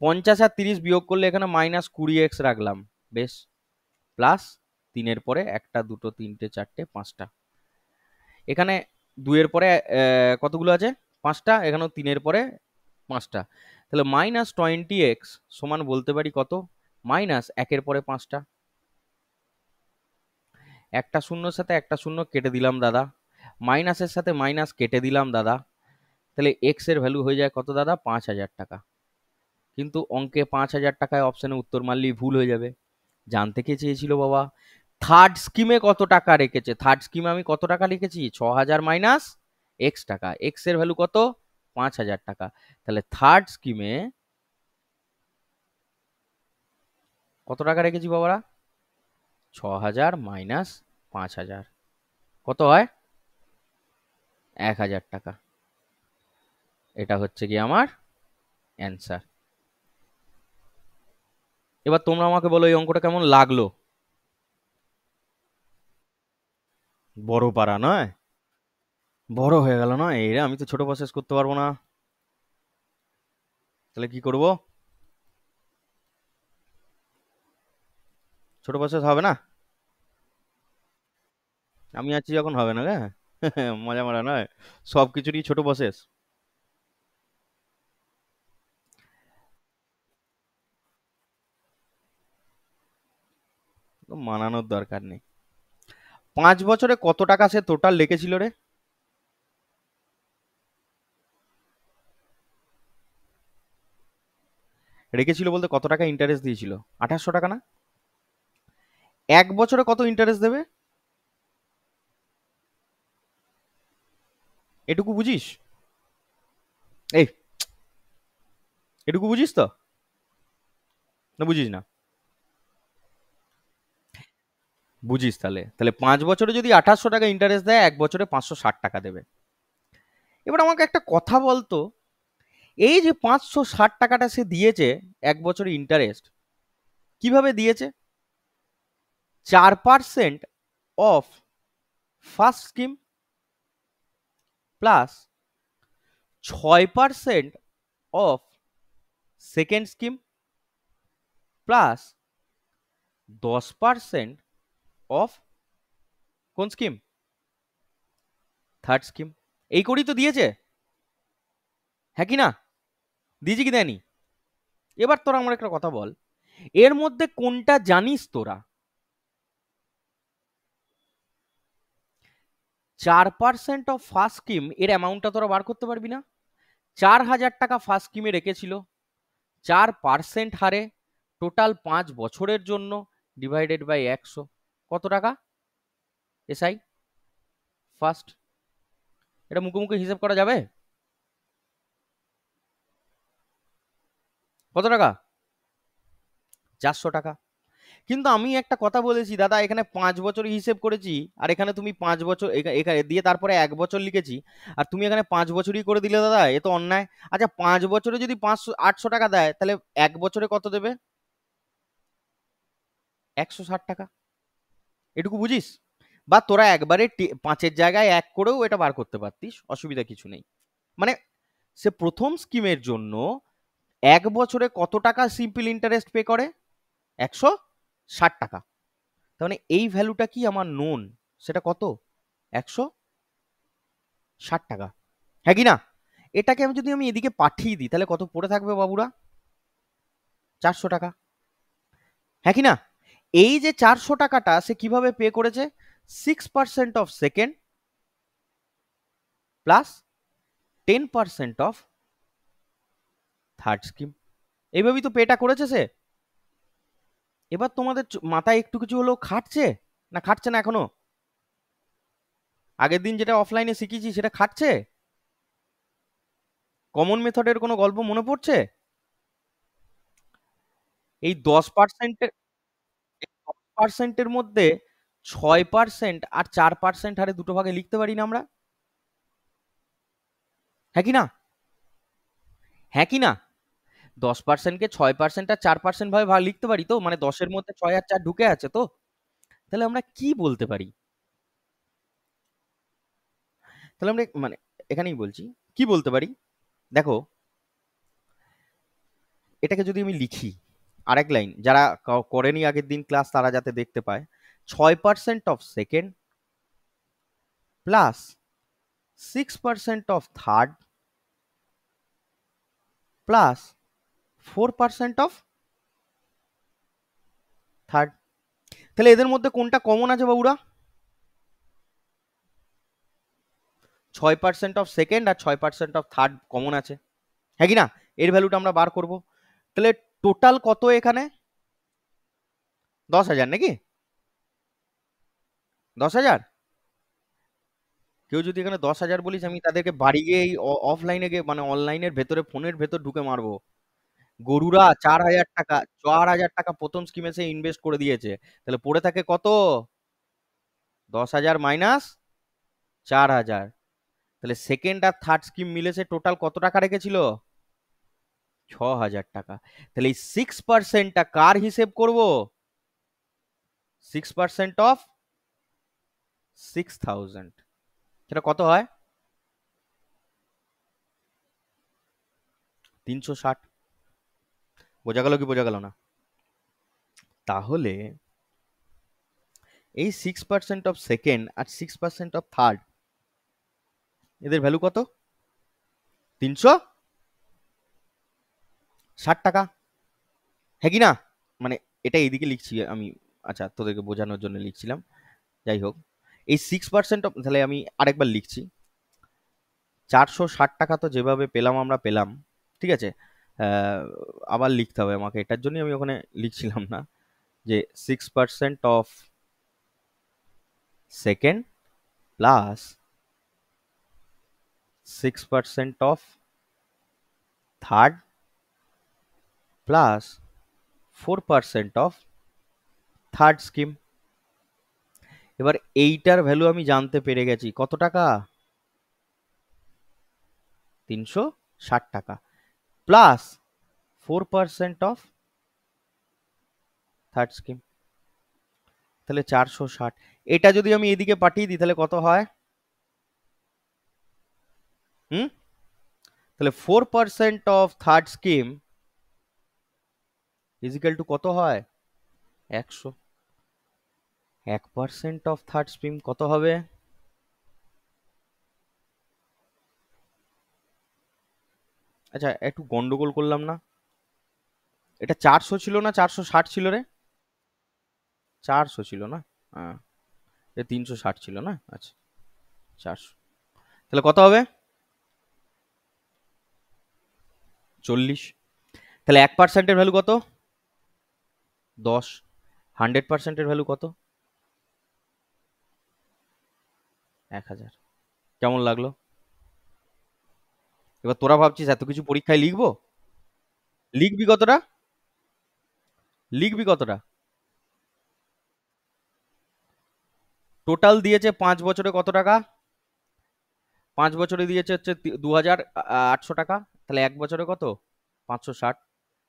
Speaker 1: 50 আর 30 বিয়োগ করলে এখানে মাইনাস 20x রাখলাম। বেশ, প্লাস 3-এর পরে একটা দুটো তিনটে চারটে পাঁচটা, এখানে 2-এর পরে কতগুলো আছে? পাঁচটা, এখানেও 3-এর পরে পাঁচটা, তাহলে মাইনাস 20x সমান বলতে পারি কত? মাইনাস 1-এর পরে পাঁচটা। একটা শূন্যর সাথে একটা শূন্য কেটে দিলাম দাদা, মাইনাসের সাথে মাইনাস কেটে দিলাম দাদা, তাহলে এক্স এর ভ্যালু হয়ে যায় কত দাদা? 5000 টাকা। কিন্তু অঙ্কে 5000 টাকায় অপশনে উত্তর মারলেই ভুল হয়ে যাবে। জানতে কে চেয়েছিল বাবা থার্ড স্কিমে কত টাকা রেখেছে? থার্ড স্কিমে আমি কত টাকা লিখেছি? 6000 মাইনাস এক্স টাকা, এক্স এর ভ্যালু কত? 5000 টাকা। তাহলে থার্ড স্কিমে কত টাকা রেখেছি বাবারা? 6000 মাইনাস 5000 কত হয়? 1000 টাকা। এটা হচ্ছে কি আমার অ্যান্সার। এবার তোমরা আমাকে বলো এই অঙ্কটা কেমন লাগলো? বড় পারা নয়, বড় হয়ে গেল নয়, এই রে, আমি তো ছোট প্রসেস করতে পারবো না। তাহলে কি করব? ছোট প্রসেস হবে না? আমি আছি যখন হবে না, হ্যাঁ। মজা মারা নয়, সব কিছুরই ছোট প্রসেস। মানানোর দরকার নেই। 5 বছরে কত টাকা সে টোটাল রেখেছিল রে? রেখেছিল বলতে কত টাকা ইন্টারেস্ট দিয়েছিল? 2800 টাকা না? 1 বছরে কত ইন্টারেস্ট দেবে? এটুকু বুঝিস? এই, এটুকু বুঝিস তো, না বুঝিস না? বুঝিস তাহলে, তাহলে 5 বছরে যদি 2800 টাকা ইন্টারেস্ট দেয়, 1 বছরে 560 টাকা দেবে। এবার আমাকে একটা কথা বলতো, এই যে 560 টাকাটা সে দিয়েছে 1 বছরে ইন্টারেস্ট, কিভাবে দিয়েছে? 4% of first scheme plus 6% of second scheme plus 10% of কোন স্কিম? Third scheme. এই করেই তো দিয়েছে, হ্যাঁ কি না? দিয়েছে কি দেয়নি? এবার তোরা আমার একটা কথা বল, এর মধ্যে কোনটা জানিস তোরা? 4% অফ ফার্স্ট স্কিম এর অ্যামাউন্টটা তোরা বার করতে পারবি না? 4000 টাকা ফার্স্ট স্কিমে রেখেছিল, 4% হারে টোটাল 5 বছরের জন্য ডিভাইডেড বাই 100, কত টাকা? এসআই ফার্স্ট, এটা মুখে মুখে হিসাব করা যাবে? কত টাকা? 400 টাকা। কিন্তু আমি একটা কথা বলেছি দাদা, এখানে 5 বছর হিসেব করেছি, আর এখানে তুমি 5 বছর এখানে দিয়ে তারপরে 1 বছর লিখেছি, আর তুমি এখানে 5 বছরই করে দিলে দাদা, এ তো অন্যায়। আচ্ছা, 5 বছরে যদি 800 টাকা দেয়, তাহলে 1 বছরে কত দেবে? 160 টাকা। এটুকু বুঝিস? বা তোরা একবারে 5-এর জায়গায় 1 করেও এটা বার করতে পারতিস, অসুবিধা কিছু নেই। মানে সে প্রথম স্কিমের জন্য 1 বছরে কত টাকা সিম্পল ইন্টারেস্ট পে করে? 160 টাকা। তার মানে এই ভ্যালুটা কি আমার নোন, সেটা কত? 160 টাকা, হ্যাঁ কি না? এটাকে আমি যদি এদিকে পাঠিয়ে দিই, তাহলে কত পড়ে থাকবে বাবুরা? 400 টাকা, হ্যাঁ কি না? এই যে 400 টাকাটা সে কিভাবে পে করেছে? 6% of second plus 10% of third scheme, এইভাবেই তো পেটা করেছে সে। এবার তোমাদের মাথায় একটু কিছু হলেও খাটছে না, খাটছে না এখনো? আগের দিন যেটা অফলাইনে শিখেছি সেটা খাটছে? কমন মেথডের কোনো গল্প মনে পড়ছে? এই 10%-এর 10%-এর মধ্যে 6% আর 4% হারে দুটো ভাগে লিখতে পারি না আমরা? হ্যাঁ কি না? হ্যাঁ কি না? 10%কে 6% আর 4% ভাবে ভাগ লিখতে পারি তো, মানে 10-এর মধ্যে 6 আর 4 ঢুকে আছে তো। তাহলে আমরা কি বলতে পারি? তাহলে আমরা মানে এখানেই বলছি কি বলতে পারি। দেখো, এটাকে যদি আমি লিখি আরেক লাইন, যারা করেনি আগের দিন ক্লাস তারা যাতে দেখতে পায়, 6% of second plus 6% of third plus 4% of third. তাহলে এদের মধ্যে কোনটা কমন আছে বাবুরা? 6% অফ সেকেন্ড আর 6% অফ থার্ড কমন আছে, হ্যাঁ কি না? এর ভ্যালুটা আমরা বার করব। তাহলে টোটাল কত এখানে? 10,000 নাকি? 10,000। কেউ যদি এখানে 10,000 বলিস, আমি তাদেরকে বাড়ি গিয়ে অফলাইনে গিয়ে মানে অনলাইনের ভেতরে ফোনের ভেতর ঢুকে মারবো। গরুরা 4,000 টাকা, 4,000 টাকা প্রথম স্কিমে সে ইনভেস্ট করে দিয়েছে। তাহলে পড়ে থাকে কত? 10,000 মাইনাস 4,000। তাহলে সেকেন্ড আর থার্ড স্কিম মিলে সে টোটাল কত টাকা রেখেছিল? 6,000 টাকা। তাহলে এই 6%টা কার হিসেব করব? 6% অফ 6,000, সেটা কত হয়? 360। বোঝা গেল কি বোঝা গেল না? তাহলে এই 6% অফ সেকেন্ড আর 6% অফ থার্ড, এদের ভ্যালু কত? 360 টাকা, হ্যাঁ কি না? মানে এটা এইদিকে লিখছি আমি, আচ্ছা তোদেরকে বোঝানোর জন্য লিখছিলাম। যাই হোক, এই 6% অফ, তাহলে আমি আরেকবার লিখছি। 460 টাকা তো যেভাবে পেলাম আমরা পেলাম, ঠিক আছে। আহ, আবার লিখতে হবে আমাকে, এটার জন্যই আমি ওখানে লিখছিলাম না, যে 6% of second plus 6% of third plus 4% of third scheme. এবার এইটার ভ্যালু আমি জানতে পেরে গেছি, কত টাকা? 360 টাকা প্লাস 4% অফ থার্ড স্কিম, তাহলে 460। এটা যদি আমি এদিকে পাঠিয়ে দিই তাহলে কত হয়? হুম, তাহলে 4% of third scheme is equal to কত হয়? 100। 1% অফ থার্ড স্কিম কত হবে? আচ্ছা একটু গন্ডগোল করলাম না? এটা 400 ছিল না 460 ছিল রে? 400 ছিল না? হ্যাঁ, এটা 360 ছিল না? আচ্ছা, 400। তাহলে কত হবে? 40। তাহলে 1%-এর ভ্যালু কত? 10। 100%-এর ভ্যালু কত? 1000। কেমন লাগলো? এবার তোরা ভাবছিস এত কিছু পরীক্ষায় লিখবো? লিখবি কতটা? লিখবি কতটা? টোটাল দিয়েছে 5 বছরে কত টাকা? 5 বছরে দিয়েছে হচ্ছে 2,800 টাকা। তাহলে 1 বছরে কত? 560।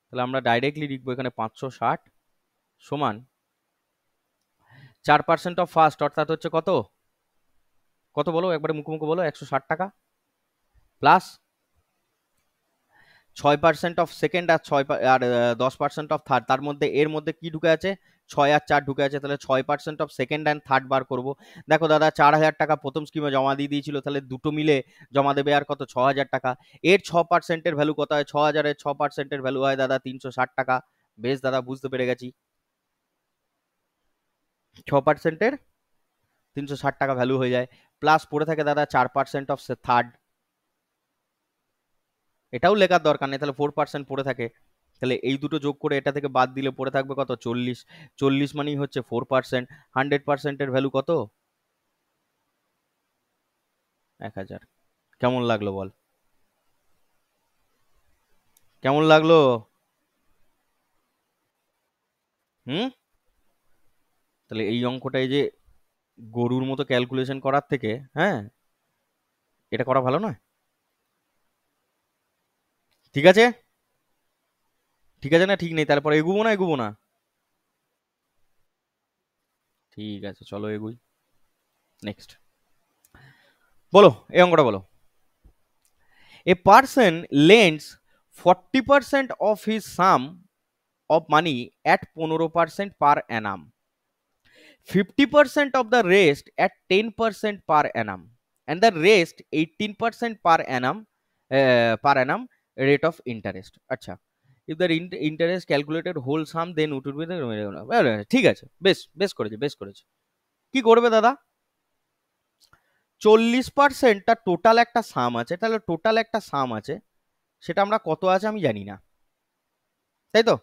Speaker 1: তাহলে আমরা ডাইরেক্টলি লিখবো এখানে 560 সমান 4% অফ ফার্স্ট, অর্থাৎ হচ্ছে কত? কত বলো একবারে মুখে বলো, 160 টাকা প্লাস 6% অফ সেকেন্ড আর 10% অফ থার্ড, তার মধ্যে এর মধ্যে কি ঢুকে আছে? 6 আর 4 ঢুকে আছে, তাহলে 6% অফ সেকেন্ড অ্যান্ড থার্ড বার করব। দেখো দাদা, 4,000 টাকা প্রথম স্কিমে জমা দিয়ে দিয়েছিল, তাহলে দুটো মিলে জমা দেবে আর কত? 6,000 টাকা। এর 6%-এর ভ্যালু কত হয়? 6,000-এর 6%-এর ভ্যালু হয় দাদা 360 টাকা। বেশ দাদা, বুঝতে পেরে গেছি। 6%-এর 360 টাকা ভ্যালু হয়ে যায়, প্লাস পড়ে থাকে দাদা 4% অফ থার্ড। এটাও লেখার দরকার নেই, তাহলে 4% পড়ে থাকে, তাহলে এই দুটো যোগ করে এটা থেকে বাদ দিলে পড়ে থাকবে কত? 40। 40 মানেই হচ্ছে 4%। 100%-এর ভ্যালু কত? 1000। কেমন লাগলো বল? কেমন লাগলো? হুম? তাহলে এই অঙ্কটাই যে গরুর মতো ক্যালকুলেশন করার থেকে, হ্যাঁ, এটা করা ভালো নয়? ঠিক আছে? ঠিক আছে না ঠিক নেই? তারপরে এগুবো না এগুবো না? ঠিক আছে, চলো এগুই। নেক্সট বলো, এই অঙ্কটা বলো। A person lends 40% of his sum of money at 15% per annum, 50% of the rest at 10% per annum, and the rest 18% per annum rate of interest. আচ্ছা, if the interest calculated whole sum then it would be the, ঠিক আছে, বেশ বেশ করেছে, বেশ করেছে। কি করবে দাদা? 40%টা টোটাল একটা সাম আছে, তাহলে টোটাল একটা সাম আছে, সেটা আমরা কত আছে আমি জানি না, তাই তো?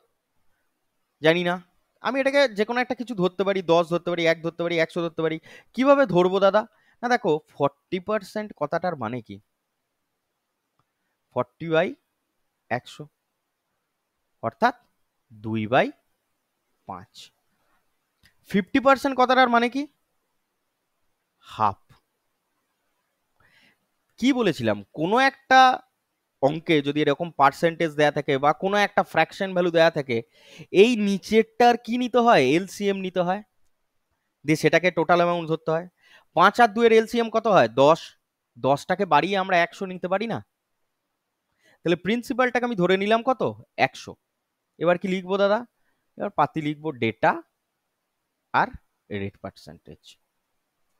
Speaker 1: জানি না। আমি এটাকে যে কোনো একটা কিছু ধরতে পারি, 10 ধরতে পারি, 1 ধরতে পারি, 100 ধরতে পারি। কিভাবে ধরবো দাদা? না দেখো, 40% কথাটার মানে কি? 40/100, অর্থাৎ 2/5। 50% কথাটার মানে কি? হাফ। কি বলেছিলাম? কোনো একটা অঙ্কে যদি এরকম পার্সেন্টেজ দেয়া থাকে বা কোনো একটা ফ্র্যাকশন ভ্যালু দেয়া থাকে, এই নিচেরটার কি নিতে হয়? এলসিএম নিতে হয়, দিয়ে সেটাকে টোটাল অ্যামাউন্ট ধরতে হয়। 5 আর 2 এর এলসিএম কত হয়? 10। 10টাকে বাড়িয়ে আমরা 100 নিতে পারি না? তাহলে প্রিন্সিপালটাকে আমি ধরে নিলাম কত? 100। এবার কি লিখবো দাদা? এবার পাতি লিখবো ডেটা আর রেট পার্সেন্টেজ।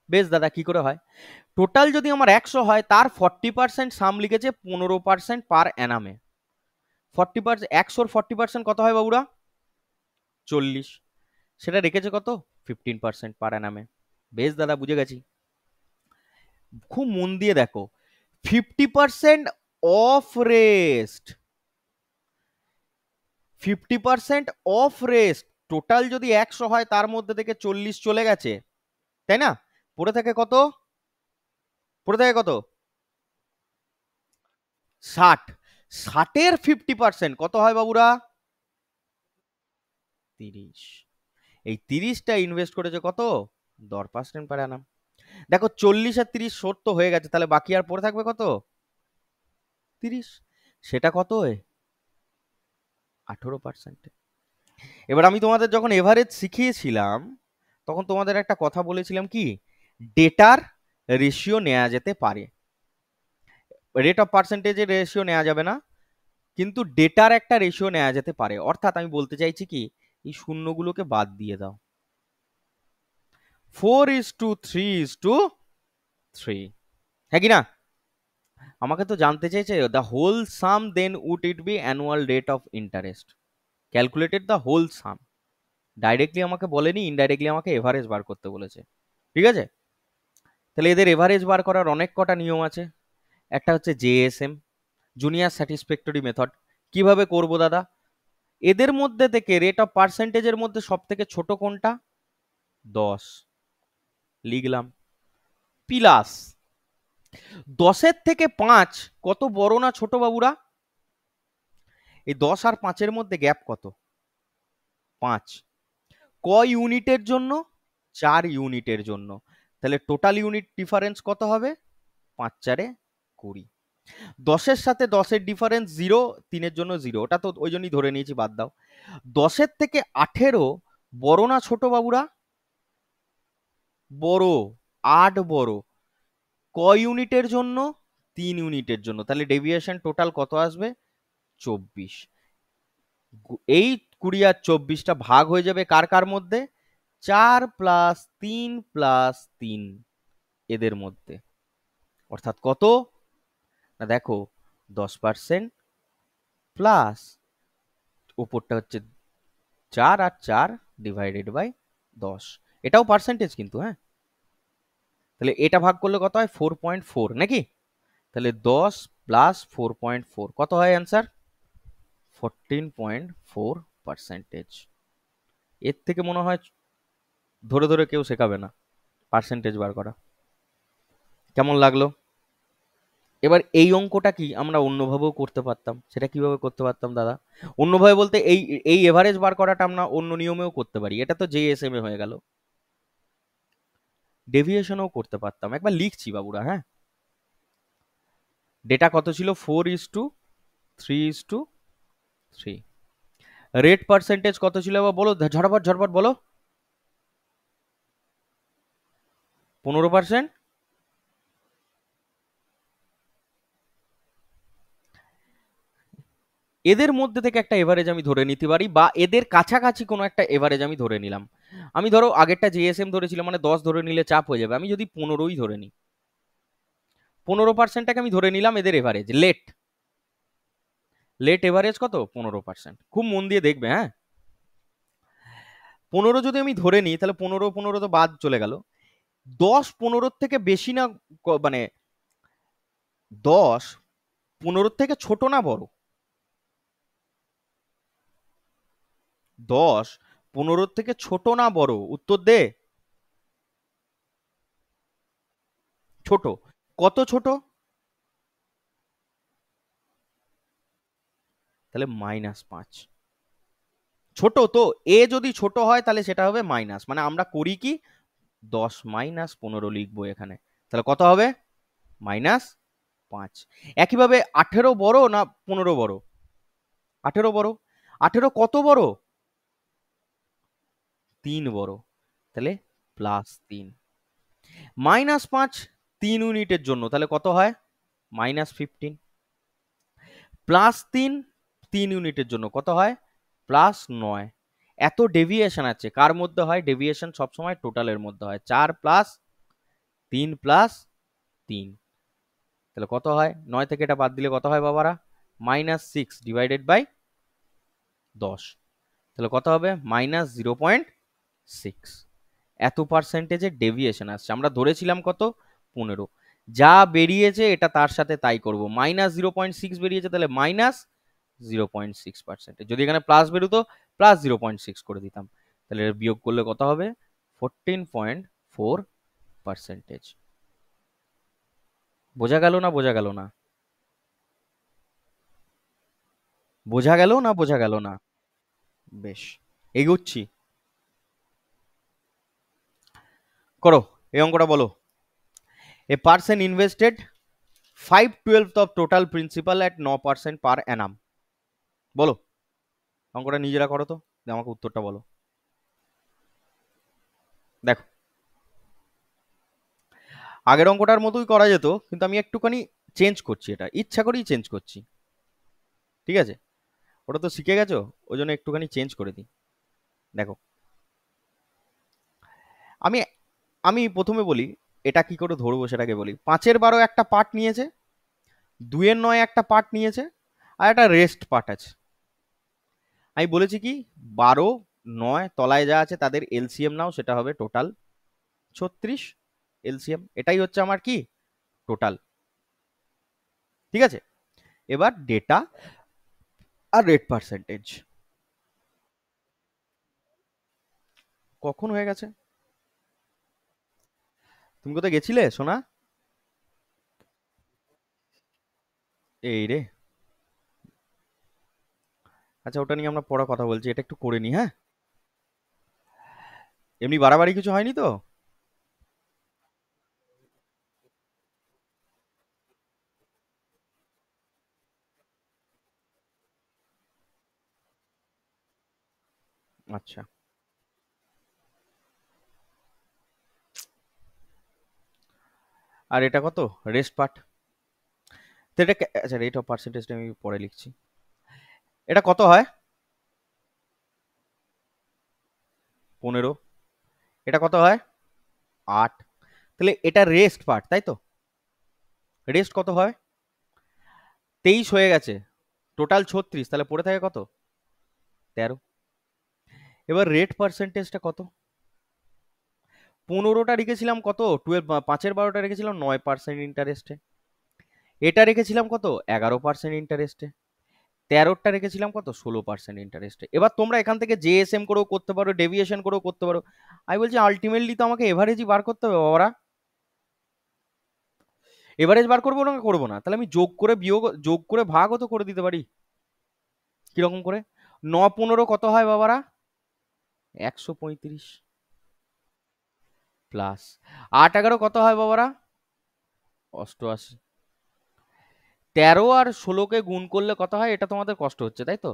Speaker 1: বেশ দাদা, কি করে হয়? টোটাল যদি আমার 100 হয়, তার 40% সাম লিখেছে 15% পার অ্যানামে। 40%, 100-র 40% কত হয় বাবুরা? 40। সেটা রেখেছে কত? 15% পার অ্যানামে। বেশ দাদা, বুঝে গেছি। খুব মন দিয়ে দেখো, 50% of rest, 50% of rest, total যদি 100 হয় তার মধ্যে থেকে 40 চলে গেছে, তাই না? পড়ে থাকে কত? পড়ে থাকে কত? 60। 60-এর 50% কত হয় বাবুরা? 30। এই 30টা ইনভেস্ট করেছে কত? 10% পার অ্যানাম। দেখো, 40 আর 30 সত্য হয়ে গেছে, তাহলে বাকি আর পড়ে থাকবে কত? 30। সেটা কত? 18%। এবার আমি তোমাদের যখন এভারেজ শিখিয়েছিলাম, তখন তোমাদের একটা কথা বলেছিলাম কি? ডেটার রেশিও নেওয়া যেতে পারে, রেট অফ পার্সেন্টেজের রেশিও নেওয়া যাবে না, কিন্তু ডেটার একটা রেশিও নেওয়া যেতে পারে। অর্থাৎ আমি বলতে চাইছি কি, এই শূন্যগুলোকে বাদ দিয়ে দাও। 4:3:3, হ্যাঁ কি না? আমাকে তো জানতে চাইছে the whole sum then would it be annual rate of interest, calculated the whole sum. Directly আমাকে বলেনি, ইনডাইরেক্টলি আমাকে এভারেজ বার করতে বলেছে। ঠিক আছে? তাহলে এদের এভারেজ বার করার অনেক কটা নিয়ম আছে। একটা হচ্ছে জেএসএম, জুনিয়র স্যাটিসফ্যাক্টরি মেথড। কিভাবে করব দাদা? এদের মধ্যে থেকে রেট অফ পার্সেন্টেজের মধ্যে সব থেকে ছোট কোনটা? 10 লিখলাম, প্লাস 10-এর থেকে 5 কত বড় না ছোট বাবুরা? এই 10 আর 5-এর মধ্যে গ্যাপ কত? 5। ক ইউনিটের জন্য? 4 ইউনিটের জন্য। তাহলে টোটাল ইউনিট ডিফারেন্স কত হবে? 5×4=20। 10-এর সাথে 10-এর ডিফারেন্স 0, 3-এর জন্য 0, ওটা তো ওই জন্যই ধরে নিয়েছি, বাদ দাও। 10-এর থেকে 18 বড় না ছোট বাবুরা? বড়। 8 বড়। ক ইউনিটের জন্য? 3 ইউনিটের জন্য। তাহলে ডেভিয়েশন টোটাল কত আসবে? 24। এই 20 আর 24টা ভাগ হয়ে যাবে কার কার মধ্যে? 4 + 3 + 3 এদের মধ্যে। অর্থাৎ কত না দেখো, 10% প্লাস উপরটা হচ্ছে 4 আর 4 ডিভাইডেড বাই 10, এটাও পার্সেন্টেজ কিন্তু, হ্যাঁ। তাহলে এটা ভাগ করলে কত হয়? 4.4 নাকি? তাহলে 10 প্লাস 4.4 কত হয় অ্যান্সার? 14.4%। এর থেকে মনে হয় ধরে ধরে কেউ শেখাবে না পার্সেন্টেজ বার করা। কেমন লাগলো? এবার এই অঙ্কটা কি আমরা অন্যভাবেও করতে পারতাম, সেটা কিভাবে করতে পারতাম দাদা? অন্যভাবে বলতে এই এই এভারেজ বার করাটা আমরা অন্য নিয়মেও করতে পারি, এটা তো জেএসএম এ হয়ে গেল। ডেভিয়েশনও করতে পারতাম, একবার লিখছি বাবুরা, হ্যাঁ। ডেটা কত ছিল? 4:3:3। রেট পার্সেন্টেজ কত ছিল এবার বলো, ঝটপট ঝটপট বলো। 15%। এদের মধ্যে থেকে একটা এভারেজ আমি ধরে নিতে পারি, বা এদের কাছাকাছি কোনো একটা এভারেজ আমি ধরে নিলাম। আমি ধরো আগেরটা জিএসএম ধরেছিলাম, মানে 10 ধরে নিলে চাপ হয়ে যাবে, আমি যদি 15ই ধরে নিই, 15%টাকে আমি ধরে নিলাম এদের এভারেজ। লেট লেট এভারেজ কত? 15%। খুব মন দিয়ে দেখবে, হ্যাঁ। 15 যদি আমি ধরে নিই, তাহলে 15 15 তো বাদ চলে গেল। 10 15 থেকে বেশি না, মানে 10 15 থেকে ছোট না বড়? 10 15 থেকে ছোট না বড়? উত্তর দে। ছোট। কত ছোট? তাহলে -5। ছোট তো, এ যদি ছোট হয় তাহলে সেটা হবে মাইনাস, মানে আমরা করি কি, 10 - 15 লিখবো এখানে। তাহলে কত হবে? -5। একইভাবে 18 বড় না 15 বড়? 18 বড়। 18 কত বড়? 3 বড়। তাহলে +3। -5 3 ইউনিটের জন্য, তাহলে কত হয়? -15। +3 3 ইউনিটের জন্য কত হয়? +9। এত ডেভিয়েশন আছে কার মধ্যে হয়? ডেভিয়েশন সবসময় টোটালের মধ্যে হয়। 4 প্লাস 3 প্লাস 3, তাহলে কত হয়? 9 থেকে এটা বাদ দিলে কত হয় বাবারা? -6/10। তাহলে কত হবে? -0.6। এত পার্সেন্টেজের ডেভিয়েশন আসছে, আমরা ধরেছিলাম কত? 15। যা বেরিয়েছে এটা তার সাথে তাই করব। -0.6 বেরিয়েছে, তাহলে -0.6%। যদি এখানে প্লাস বেরোতো, +0.6 করে দিতাম। তাহলে বিয়োগ করলে কত হবে? 14.4%। বোঝা গেল না বোঝা গেল না? বোঝা গেল না বোঝা গেল না? বেশ, এগোচ্ছি। করো, এই অঙ্কটা বলো। A person invested 5/12 of total principal at 9% পার অ্যানাম। বলো, অঙ্কটা নিজেরা করো তো, দিয়ে আমাকে উত্তরটা বলো। দেখো, আগের অঙ্কটার মতোই করা যেত, কিন্তু আমি একটুখানি চেঞ্জ করছি, এটা ইচ্ছা করেই চেঞ্জ করছি। ঠিক আছে, ওটা তো শিখে গেছো, ওই জন্য একটুখানি চেঞ্জ করে দিই। দেখো, আমি আমি প্রথমে বলি এটা কি করে ধরবো সেটাকে বলি। 5/12 একটা পার্ট নিয়েছে, 2/9 একটা পার্ট নিয়েছে, আর একটা রেস্ট পার্ট আছে। আমি বলেছি কি, 12 9 তলায় যা আছে তাদের এলসিএম নাও, সেটা হবে টোটাল 36 এলসিএম। এটাই হচ্ছে আমার কি, টোটাল। ঠিক আছে, এবার ডেটা আর রেট পার্সেন্টেজ। কখন হয়ে গেছে? তুমি কোথায় গেছিলে সোনা? এই রে। আচ্ছা, ওটা নিয়ে আমরা পরে কথা বলছি, এটা একটু করে নি, হ্যাঁ। এমনি বাড়াবাড়ি কিছু হয়নি তো? আচ্ছা, আর এটা কত? Rest part. তো এটা আচ্ছা, রেট অফ পার্সেন্টেজটা আমি পরে লিখছি। এটা কত হয়? 15। এটা কত হয়? 8। তাহলে এটা রেস্ট পার্ট, তাই তো? রেস্ট কত হয়? 23 হয়ে গেছে, টোটাল 36, তাহলে পড়ে থাকে কত? 13। এবার রেট পার্সেন্টেজটা কত? 15টা রেখেছিলাম কত, 5/12 রেখেছিলাম 9% ইন্টারেস্টে। এটা রেখেছিলাম কত, 11% ইন্টারেস্টে। 13টা রেখেছিলাম কত, 16% ইন্টারেস্টে। এবার তোমরা এখান থেকে জেএসএম করেও করতে পারো, ডেভিয়েশন করেও করতে পারো। আমি বলছি আলটিমেটলি তো আমাকে এভারেজই বার করতে হবে বাবারা। এভারেজ বার করবো না, করবো না, তাহলে আমি যোগ করে বিয়োগ, যোগ করে ভাগও তো করে দিতে পারি। কিরকম করে? 9 15 কত হয় বাবারা? 135 প্লাস 8 11 কত হয় বাবারা? 88। 13 আর 16কে গুণ করলে কত হয়, এটা তোমাদের কষ্ট হচ্ছে তাই তো?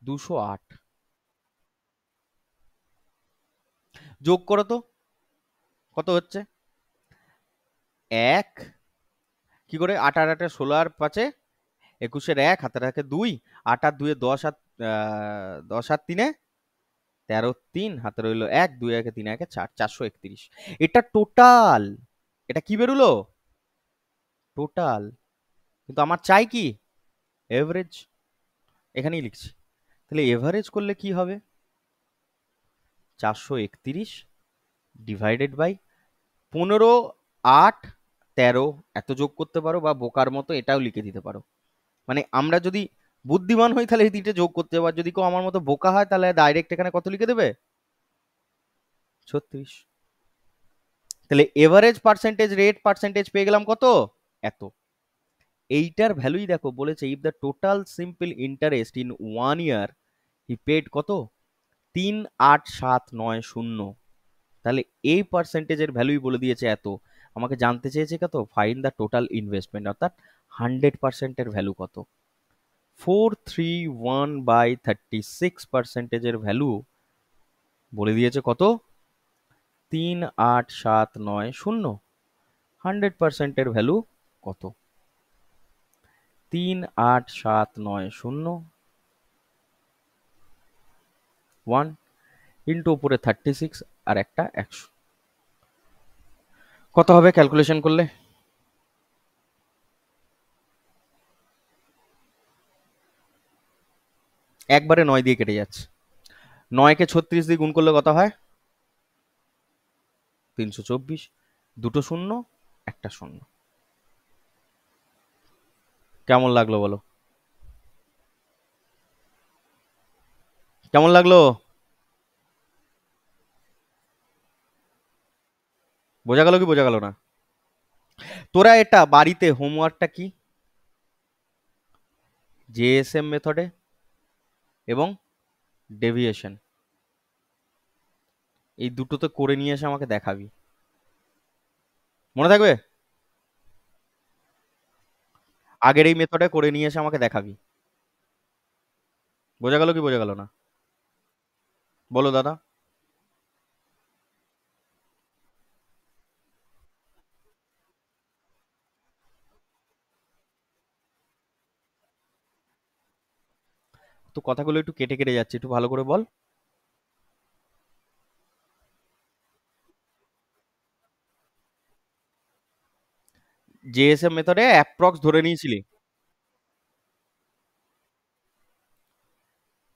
Speaker 1: 208। যোগ করো তো, কত হচ্ছে? 1 কি করে, 8 আর 8 16 আর 5 21 1, হাতের একে 2, 8 আর 2 10 আর 10 আর 3 13 3, হাতে রইলো 1, 2 1 3 1 4, 431। এটা টোটাল। এটা কি বেরোলো? টোটাল। কিন্তু আমার চাই কি, এভারেজ। এখানেই লিখছি। তাহলে এভারেজ করলে কি হবে? 431 ডিভাইডেড বাই 15, 8, 13 এত যোগ করতে পারো, বা বোকার মতো এটাও লিখে দিতে পারো। মানে আমরা যদি বুদ্ধিমান হই তাহলে এই তিনটে যোগ করতে হবে, আর যদি কেউ আমার মতো বোকা হয় তাহলে ডাইরেক্ট এখানে কত লিখে দেবে, 36। তাহলে এভারেজ পার্সেন্টেজ রেট পার্সেন্টেজ পেয়ে গেলাম কত, এত। এইটার ভ্যালুই দেখো বলেছে, if the total simple interest in 1 year he paid কত, 38790। তাহলে এই পার্সেন্টেজের ভ্যালুই বলে দিয়েছে এত। আমাকে জানতে চেয়েছে কত, ফাইন্ড দ্য টোটাল ইনভেস্টমেন্ট, অর্থাৎ 100%-এর ভ্যালু কত। 431/36%-এর ভ্যালু বলে দিয়েছে কত, 38790। 100%-এর ভ্যালু কত, 38790, 1 ইন্টু উপরে 36 আর একটা 100, কত হবে ক্যালকুলেশন করলে? একবারে 9 দিয়ে কেটে যাচ্ছে। 9কে 36 দিয়ে গুণ করলে কত হয়, 324। দুটো শূন্য, একটা শূন্য। কেমন লাগলো বলো, কেমন লাগলো? বোঝা গেল কি বোঝা গেল না? তোরা এটা বাড়িতে হোমওয়ার্কটা কি, জেএসএম মেথডে এবং ডেভিয়েশন, এই দুটোতে করে নিয়ে এসে আমাকে দেখাবি, মনে থাকবে? আগের এই মেথডে করে নিয়ে এসে আমাকে দেখাবি। বোঝা গেল কি বোঝা গেল না? বলো দাদা। তো কথাগুলো একটু কেটে কেটে যাচ্ছে, একটু ভালো করে বল। জেএসএম মেথডে অ্যাপ্রক্স ধরে নিয়েছিলি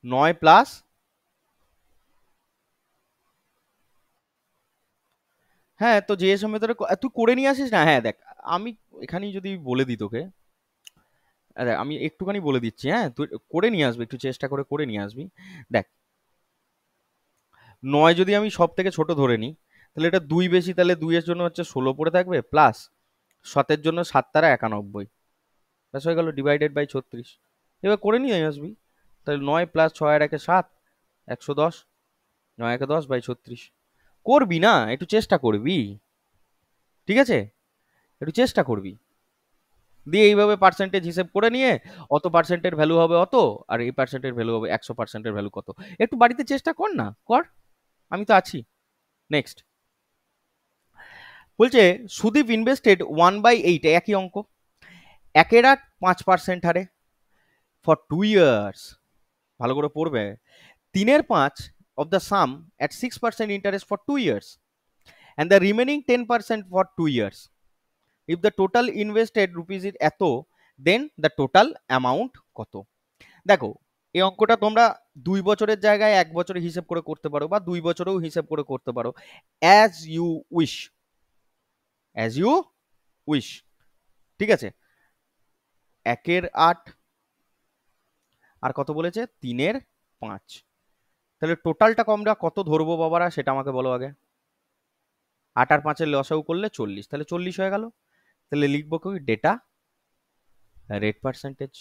Speaker 1: 9 প্লাস। হ্যাঁ, তো জেএসএম মেথডে তুই করে নিয়ে আসিস না। হ্যাঁ দেখ, আমি এখানেই যদি বলে দিই তোকে, দেখ আমি একটুখানি বলে দিচ্ছি, হ্যাঁ তুই করে নিয়ে আসবি, একটু চেষ্টা করে করে নিয়ে আসবি। দেখ, 9 যদি আমি সব থেকে ছোট ধরে নিই, তাহলে এটা 2 বেশি, তাহলে 2 এর জন্য হচ্ছে 16 পড়ে থাকবে, প্লাস 7-এর জন্য 7 তারা 91, ব্যাস হয়ে গেল, ডিভাইডেড বাই 36। এবার করে নিয়ে আসবি। তাহলে 9 প্লাস 6 আর 1 7, 110, 9 1 10 বাই 36। করবি না, একটু চেষ্টা করবি, ঠিক আছে? একটু চেষ্টা করবি, দিয়ে এইভাবে পার্সেন্টেজ হিসেব করে নিয়ে, অত পার্সেন্টের ভ্যালু হবে অত, আর এই পার্সেন্টের ভ্যালু হবে 100%-এর ভ্যালু কত। একটু বাড়িতে চেষ্টা কর না, কর, আমি তো আছি। নেক্সট বলছে, সুদীপ ইনভেস্টেড 1/8, একই অঙ্ক, 1/8 5% হারে ফর 2 ইয়ার্স। ভালো করে পড়বে। 3/5 of the sum at 6% interest for 2 years, and the remaining 10% for 2 years. If the total invested rupees is এত, then the total amount কত? দেখো, এই অঙ্কটা তোমরা 2 বছরের জায়গায় 1 বছরে হিসেব করে করতে পারো, বা 2 বছরেও হিসেব করে করতে পারো, as you wish, as you wish. ঠিক আছে, 1-এর 8 আর কত বলেছে, 3-এর 5। তাহলে টোটালটা আমরা কত ধরবো বাবারা, সেটা আমাকে বলো আগে। 8 আর 5-এর লসাগু করলে 40, তাহলে 40 হয়ে গেল। তাহলে লিখবো কি, ডেটা রেট পার্সেন্টেজ।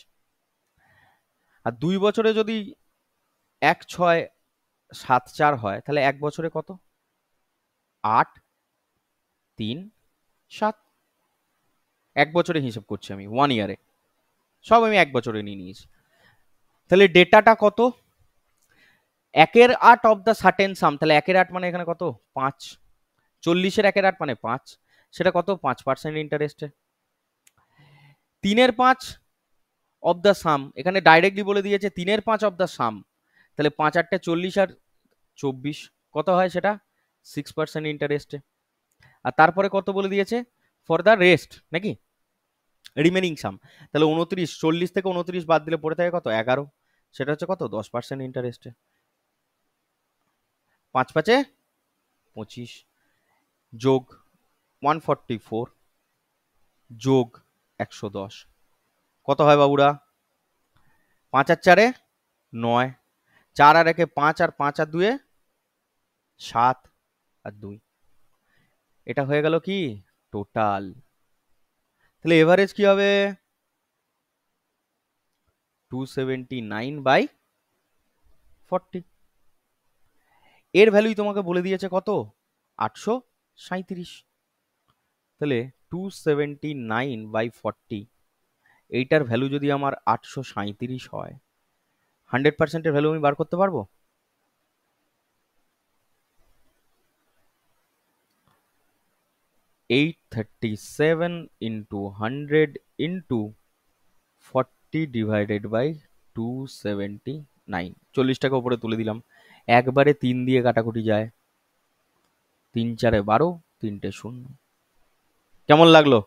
Speaker 1: আর 2 বছরে যদি 1, 6, 7, 4 হয়, তাহলে 1 বছরে কত, 8, 3, 7। 1 বছরে হিসাব করছি আমি, 1 ইয়ারে, সব আমি 1 বছরে নিয়ে নিয়েছি। তাহলে ডেটাটা কত, 1-এর 8 অফ দ্য সার্টেন সাম, তাহলে 1-এর 8 মানে এখানে কত, 5। 40-এর 1-এর 8 মানে 5, সেটা কত, 5% ইন্টারেস্টে। 3-এর 5 অফ দ্য সাম, এখানে ডাইরেক্টলি বলে দিয়েছে 3-এর 5 অফ দ্য সাম, তাহলে 5 × 8 = 40 আর 24, কত হয় সেটা, 6% ইন্টারেস্টে। আর তারপরে কত বলে দিয়েছে, ফর দ্য রেস্ট নাকি, রিমেনিং সাম, তাহলে 29, 40 থেকে 29 বাদ দিলে পড়ে থাকে কত, 11, সেটা হচ্ছে কত, 10% ইন্টারেস্টে। 5×5 = 25 যোগ 144 যোগ 110, কত হয় বাবুরা, 5 আর 4-9, 4 আর 1-এ 5, আর 5 আর 2-এ 7, আর 2, এটা হয়ে গেল কি টোটাল। তাহলে এভারেজ কি হবে, 279/40। এর ভ্যালুই তোমাকে বলে দিয়েছে কত, 837। তাহলে 279/40, এইটার ভ্যালু যদি আমার 837 হয়, 100%-এর ভ্যালু আমি বার করতে পারবো। 837 ইন্টু 100 ইন্টু 40/279, 40টাকে উপরে তুলে দিলাম, একবারে 3 দিয়ে কাটাকুটি যায়, 3×4 = 12, 3টে 0। কেমন লাগলো,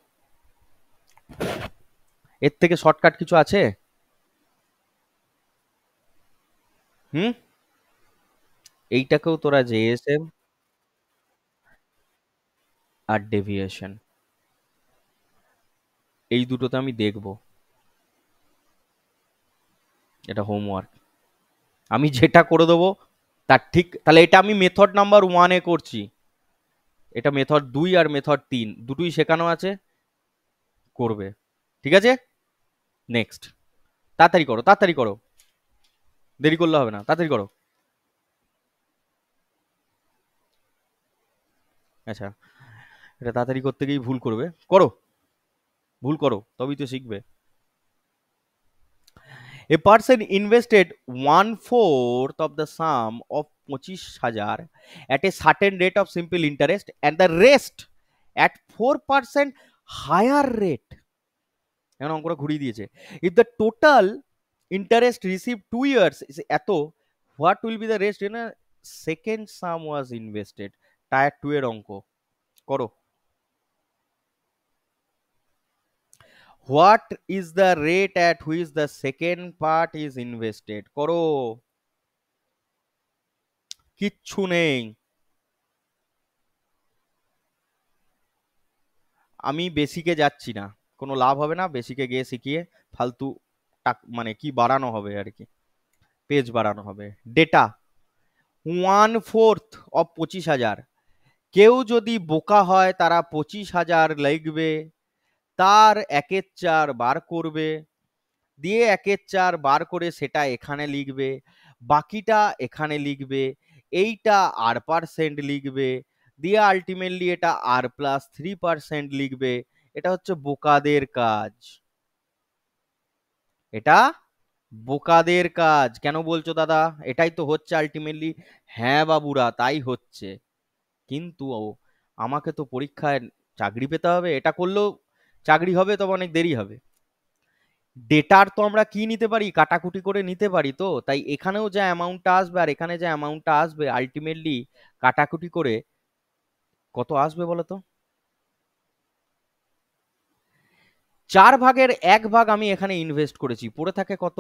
Speaker 1: এর থেকে শর্টকাট কিছু আছে? হুম, এইটাকেও তোরা জেএসএম আর ডেভিয়েশন, এই দুটোতে আমি দেখবো, এটা হোমওয়ার্ক আমি যেটা করে দেবো তার ঠিক। তাহলে এটা আমি মেথড নাম্বার 1-এ করছি, এটা মেথড 2 আর মেথড 3 দুটোই শেখানো আছে, করবে। ঠিক আছে, নেক্সট, তাড়াতাড়ি করো, তাড়াতাড়ি করো, দেরি করলে হবে না, তাড়াতাড়ি করো। আচ্ছা, এটা তাড়াতাড়ি করতে গিয়ে ভুল করবে, করো, ভুল করো তবেই তো শিখবে। A person invested 1/4 of the sum of 25,000 at a certain rate of simple interest and the rest at 4% higher rate. এখন অঙ্কটা ঘুরিয়ে দিয়েছে। If the total interest received 2 years is এত, what will be the rest in a second sum was invested? Tyre 2 এর অঙ্ক করো। What is the rate at which the second part is invested? করো, কিচ্ছু নেই। আমি বেসিকে যাচ্ছি না, কোনো লাভ হবে না বেসিকে গিয়ে শিখিয়ে, ফালতু মানে কি বাড়ানো হবে আর কি, পেজ বাড়ানো হবে। ডেটা 1/4 অফ 25,000, কেউ যদি বোকা হয় তারা 25,000 লিখবে, তার 1/4 বার করবে, দিয়ে 1/4 বার করে সেটা এখানে লিখবে, বাকিটা এখানে লিখবে, এইটা r% লিখবে, দিয়ে আলটিমেটলি এটা r+3% লিখবে। এটা হচ্ছে বোকাদের কাজ, এটা বোকাদের কাজ। কেন বলছো দাদা, এটাই তো হচ্ছে আলটিমেটলি। হ্যাঁ বাবুরা, তাই হচ্ছে, কিন্তু আমাকে তো পরীক্ষায় চাকরি পেতে হবে, এটা করলেও চাকরি হবে, তবে অনেক দেরি হবে। ডেটার তো আমরা কি নিতে পারি, কাটাকুটি করে নিতে পারি, তো তাই এখানেও যা অ্যামাউন্টটা আসবে আর এখানে যা অ্যামাউন্টটা আসবে, আলটিমেটলি কাটাকুটি করে কত আসবে বলো তো। 4/1 ভাগ আমি এখানে ইনভেস্ট করেছি, পড়ে থাকে কত,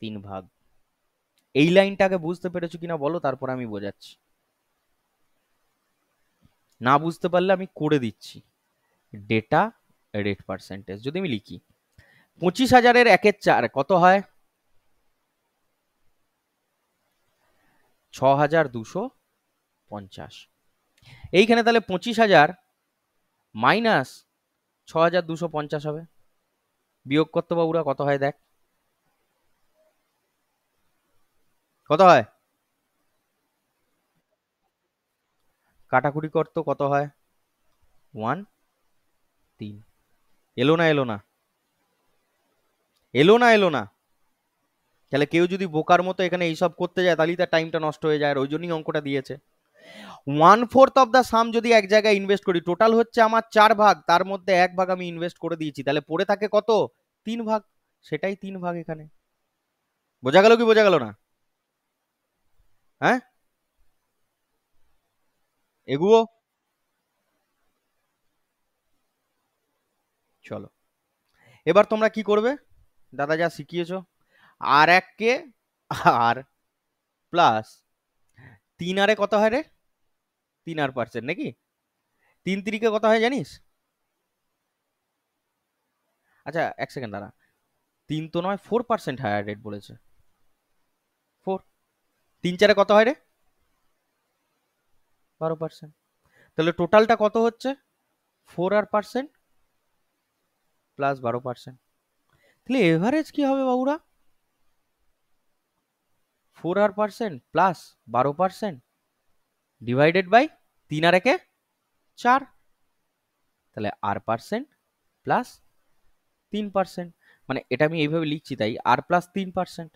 Speaker 1: 3 ভাগ। এই লাইনটাকে বুঝতে পেরেছো কিনা বলো, তারপর আমি বোঝাচ্ছি। না বুঝতে পারলে আমি করে দিচ্ছি। ডেটা রেট পার্সেন্টেজ যদি আমি লিখি, 25,000-এর 1/4 কত হয়? 6,250। এইখানে তাহলে 25,000 মাইনাস 6,250 হবে। বিয়োগ করতে বাবুরা কত হয় দেখ, কত হয়? কাটাকুটি করতো কত হয়? 1 3। এলো না এলো না, এলো না এলো না। তাহলে কেউ যদি বোকার মতো এখানে এইসব করতে যায় তাহলে তার টাইমটা নষ্ট হয়ে যায়, আর ওই জন্যই অঙ্কটা দিয়েছে। 1/4 অফ দ্য সাম যদি এক জায়গায় ইনভেস্ট করি, টোটাল হচ্ছে আমার 4 ভাগ, তার মধ্যে 1 ভাগ আমি ইনভেস্ট করে দিয়েছি, তাহলে পড়ে থাকে কত? 3 ভাগ। সেটাই 3 ভাগ এখানে। বোঝা গেল কি বোঝা গেল না? হ্যাঁ, এগুলো চলো। এবার তোমরা কি করবে? দাদা যা শিখিয়েছো, আর 1 কে আর প্লাস 3 কত হয় রে? 3 পার্সেন্ট নাকি? 3 3 কত হয় জানিস? আচ্ছা 1 সেকেন্ড দাঁড়া, 3 তো নয়, 4% হায়ার রেট বলেছে। 4, 3 4 কত হয় রে? 12%। তাহলে টোটালটা কত হচ্ছে? 4% প্লাস 12%। তাহলে এভারেজ কি হবে বাবুরা? 4% প্লাস 12% ডিভাইডেড বাই 3 আর 1 এ 4। তাহলে আর% প্লাস 3%। মানে এটা আমি এইভাবে লিখছি তাই আর+3%।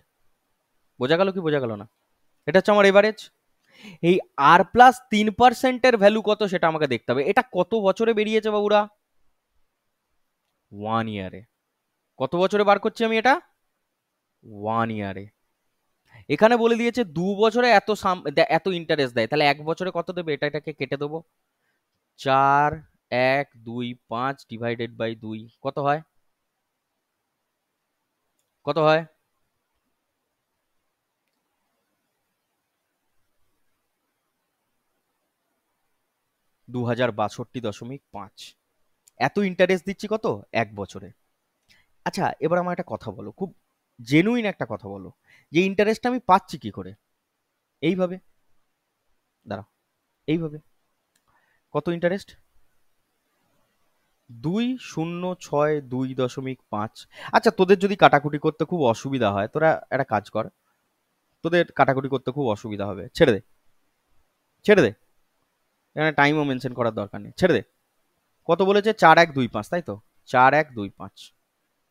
Speaker 1: বোঝা গেল কি বোঝা গেল না? এটা হচ্ছে আমার এভারেজ। এই আর+3%-এর ভ্যালু কত সেটা আমাকে দেখতে হবে। এটা কত বছরে বেরিয়েছে বাবুরা? 1 ইয়ারে। কত বছরে বার করছি আমি এটা? 1 ইয়ারে। এখানে বলে দিয়েছে 2 বছরে এত ইন্টারেস্ট দেয়, তাহলে 1 বছরে কত দেবে? এটাকে কেটে দেবো। 4 1 2 5 ডিভাইডেড বাই 2 কত হয়? কত হয়? 2062.5। এত ইন্টারেস্ট দিচ্ছি কত? 1 বছরে। আচ্ছা এবার আমার একটা কথা বলো, খুব জেনুইন একটা কথা বলো, যে ইন্টারেস্টটা আমি পাচ্ছি কি করে? এইভাবে, দাঁড়াও, এইভাবে। কত ইন্টারেস্ট? 2062.5। আচ্ছা তোদের যদি কাটাকুটি করতে খুব অসুবিধা হয়, তোরা একটা কাজ কর, তোদের কাটাকুটি করতে খুব অসুবিধা হবে, ছেড়ে দে, ছেড়ে দে। এখানে টাইমও মেনশন করার দরকার নেই, ছেড়ে দে। কত বলেছে? 4 1 2 5, তাই তো? 4 1 2 5।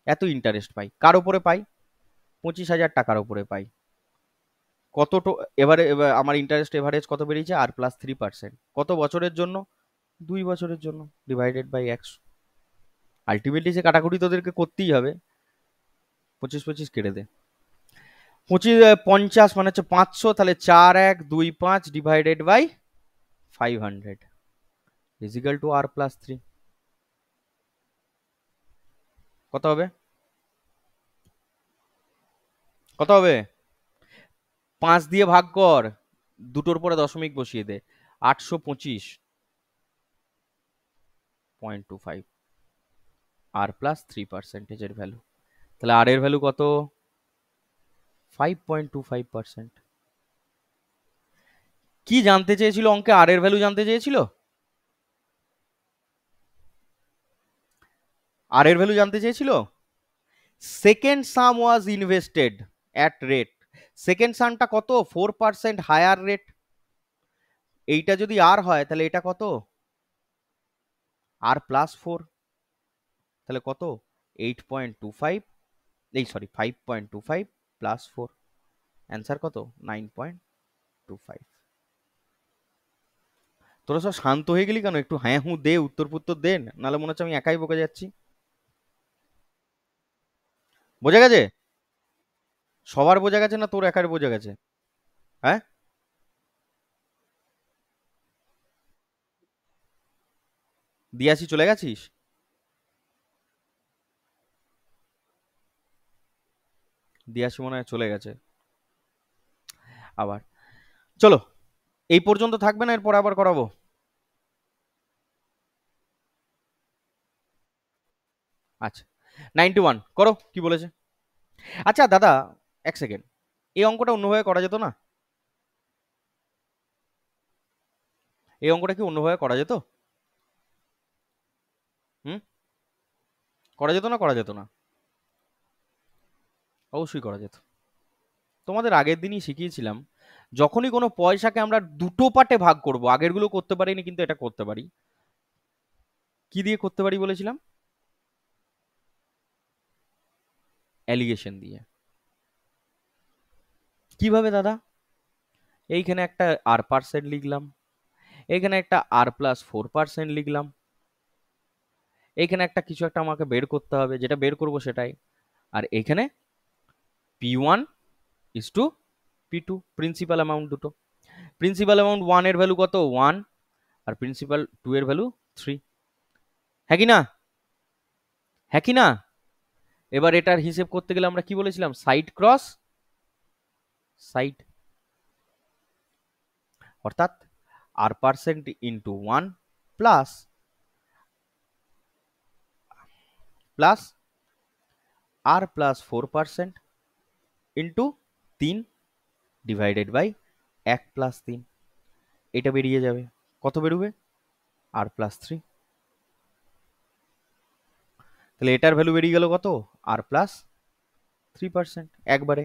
Speaker 1: এত ইন্টারেস্ট পাই কার উপরে পাই? 25,000 টাকার উপরে পাই। কত এবার আমার ইন্টারেস্ট এভারেজ কত বেরিয়েছে? আর+3%। কত বছরের জন্য? 2 বছরের জন্য, ডিভাইডেড বাই 100। আলটিমেটলি সে কাটাকুটি তোদেরকে করতেই হবে। 25 25 কেটে দে। 50 মানে হচ্ছে 500, তাহলে 4 1 2 5 ডিভাইডেড বাই 500 ইজিক্যাল টু আর+3। কত হবে? কত হবে? 5 দিয়ে ভাগ কর, দুটোর পরে দশমিক বসিয়ে দে। 825.25 আর+3%-এর ভ্যালু। তাহলে আর এর ভ্যালু কত? 5.25%। কি জানতে চেয়েছিল অঙ্কে? আর এর ভ্যালু জানতে চেয়েছিল। আর এর ভ্যালু জানতে চেয়েছিল। Second sum was invested at rate, second সামটা কত? 4% হায়ার রেট। এইটা যদি আর হয় তাহলে এটা কত? আর+4। তাহলে কত? 8.25, এই সরি 5.25 +4, অ্যান্সার কত? 9.25। তোরা সব শান্ত হয়ে গেলি কেন? একটু হ্যাঁ হুঁ দে, উত্তর পুত্তর দেন, নাহলে মনে হচ্ছে আমি একাই বকে যাচ্ছি। বোঝা গেছে? সবার বোঝা গেছে না তোর একার বোঝা গেছে? হ্যাঁ, দিয়াছি চলে গেছিস? 82 মনে হয় চলে গেছে আবার। চলো, এই পর্যন্ত থাকবে না, এরপর আবার করাবো? আচ্ছা, 91 করো, কি বলেছে। আচ্ছা দাদা, এক সেকেন্ড, এই অঙ্কটা অন্যভাবে করা যেত না? এই অঙ্কটা কি অন্যভাবে করা যেত? হুম, করা যেত না, করা যেত না? অবশ্যই করা যেত। তোমাদের আগের দিনই শিখিয়েছিলাম, যখনই কোনো পয়সাকে আমরা দুটো পার্টে ভাগ করব, আগেরগুলো করতে পারিনি কিন্তু এটা করতে পারি। কি দিয়ে করতে পারি বলেছিলাম? অ্যালিগেশন দিয়ে। কিভাবে দাদা? এইখানে একটা r% লিখলাম, এইখানে একটা r+4% লিখলাম, এইখানে একটা কিছু একটা আমাকে বের করতে হবে, যেটা বের করব সেটাই। আর এইখানে p1:p2, প্রিন্সিপাল অ্যামাউন্ট দুটো। প্রিন্সিপাল অ্যামাউন্ট 1 এর ভ্যালু কত? 1। আর প্রিন্সিপাল 2 এর ভ্যালু 3। হ্যাঁ কি না? হ্যাঁ কি না? এবার এটার হিসেব করতে গেলে আমরা কি বলেছিলাম? সাইড ক্রস সাইড, অর্থাৎ r% × 1 plus plus r+4% into 3 divided by 1+3। এটা বেরিয়ে যাবে, কত বেরোবে? r+3। তাহলে এটার ভ্যালু বেরিয়ে গেল কত? r+3% একবারে।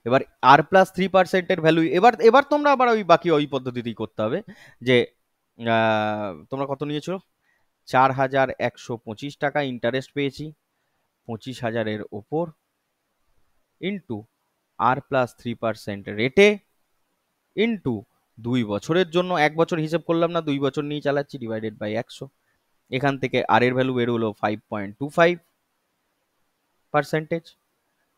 Speaker 1: এবার r+3% এর ভ্যালু, এবার এবার তোমরা আবার ওই বাকি ওই পদ্ধতিতেই করতে হবে, যে তোমরা কত নিয়েছো? 4,125 টাকা ইন্টারেস্ট পেয়েছি 25,000-এর ওপর, ইন্টু r+3% রেটে, ইন্টু 2 বছরের জন্য, 1 বছর হিসেব করলাম না, 2 বছর নিয়ে চালাচ্ছি, ডিভাইডেড বাই 100। এখান থেকে আর এর ভ্যালু বেরোলো 5.25%।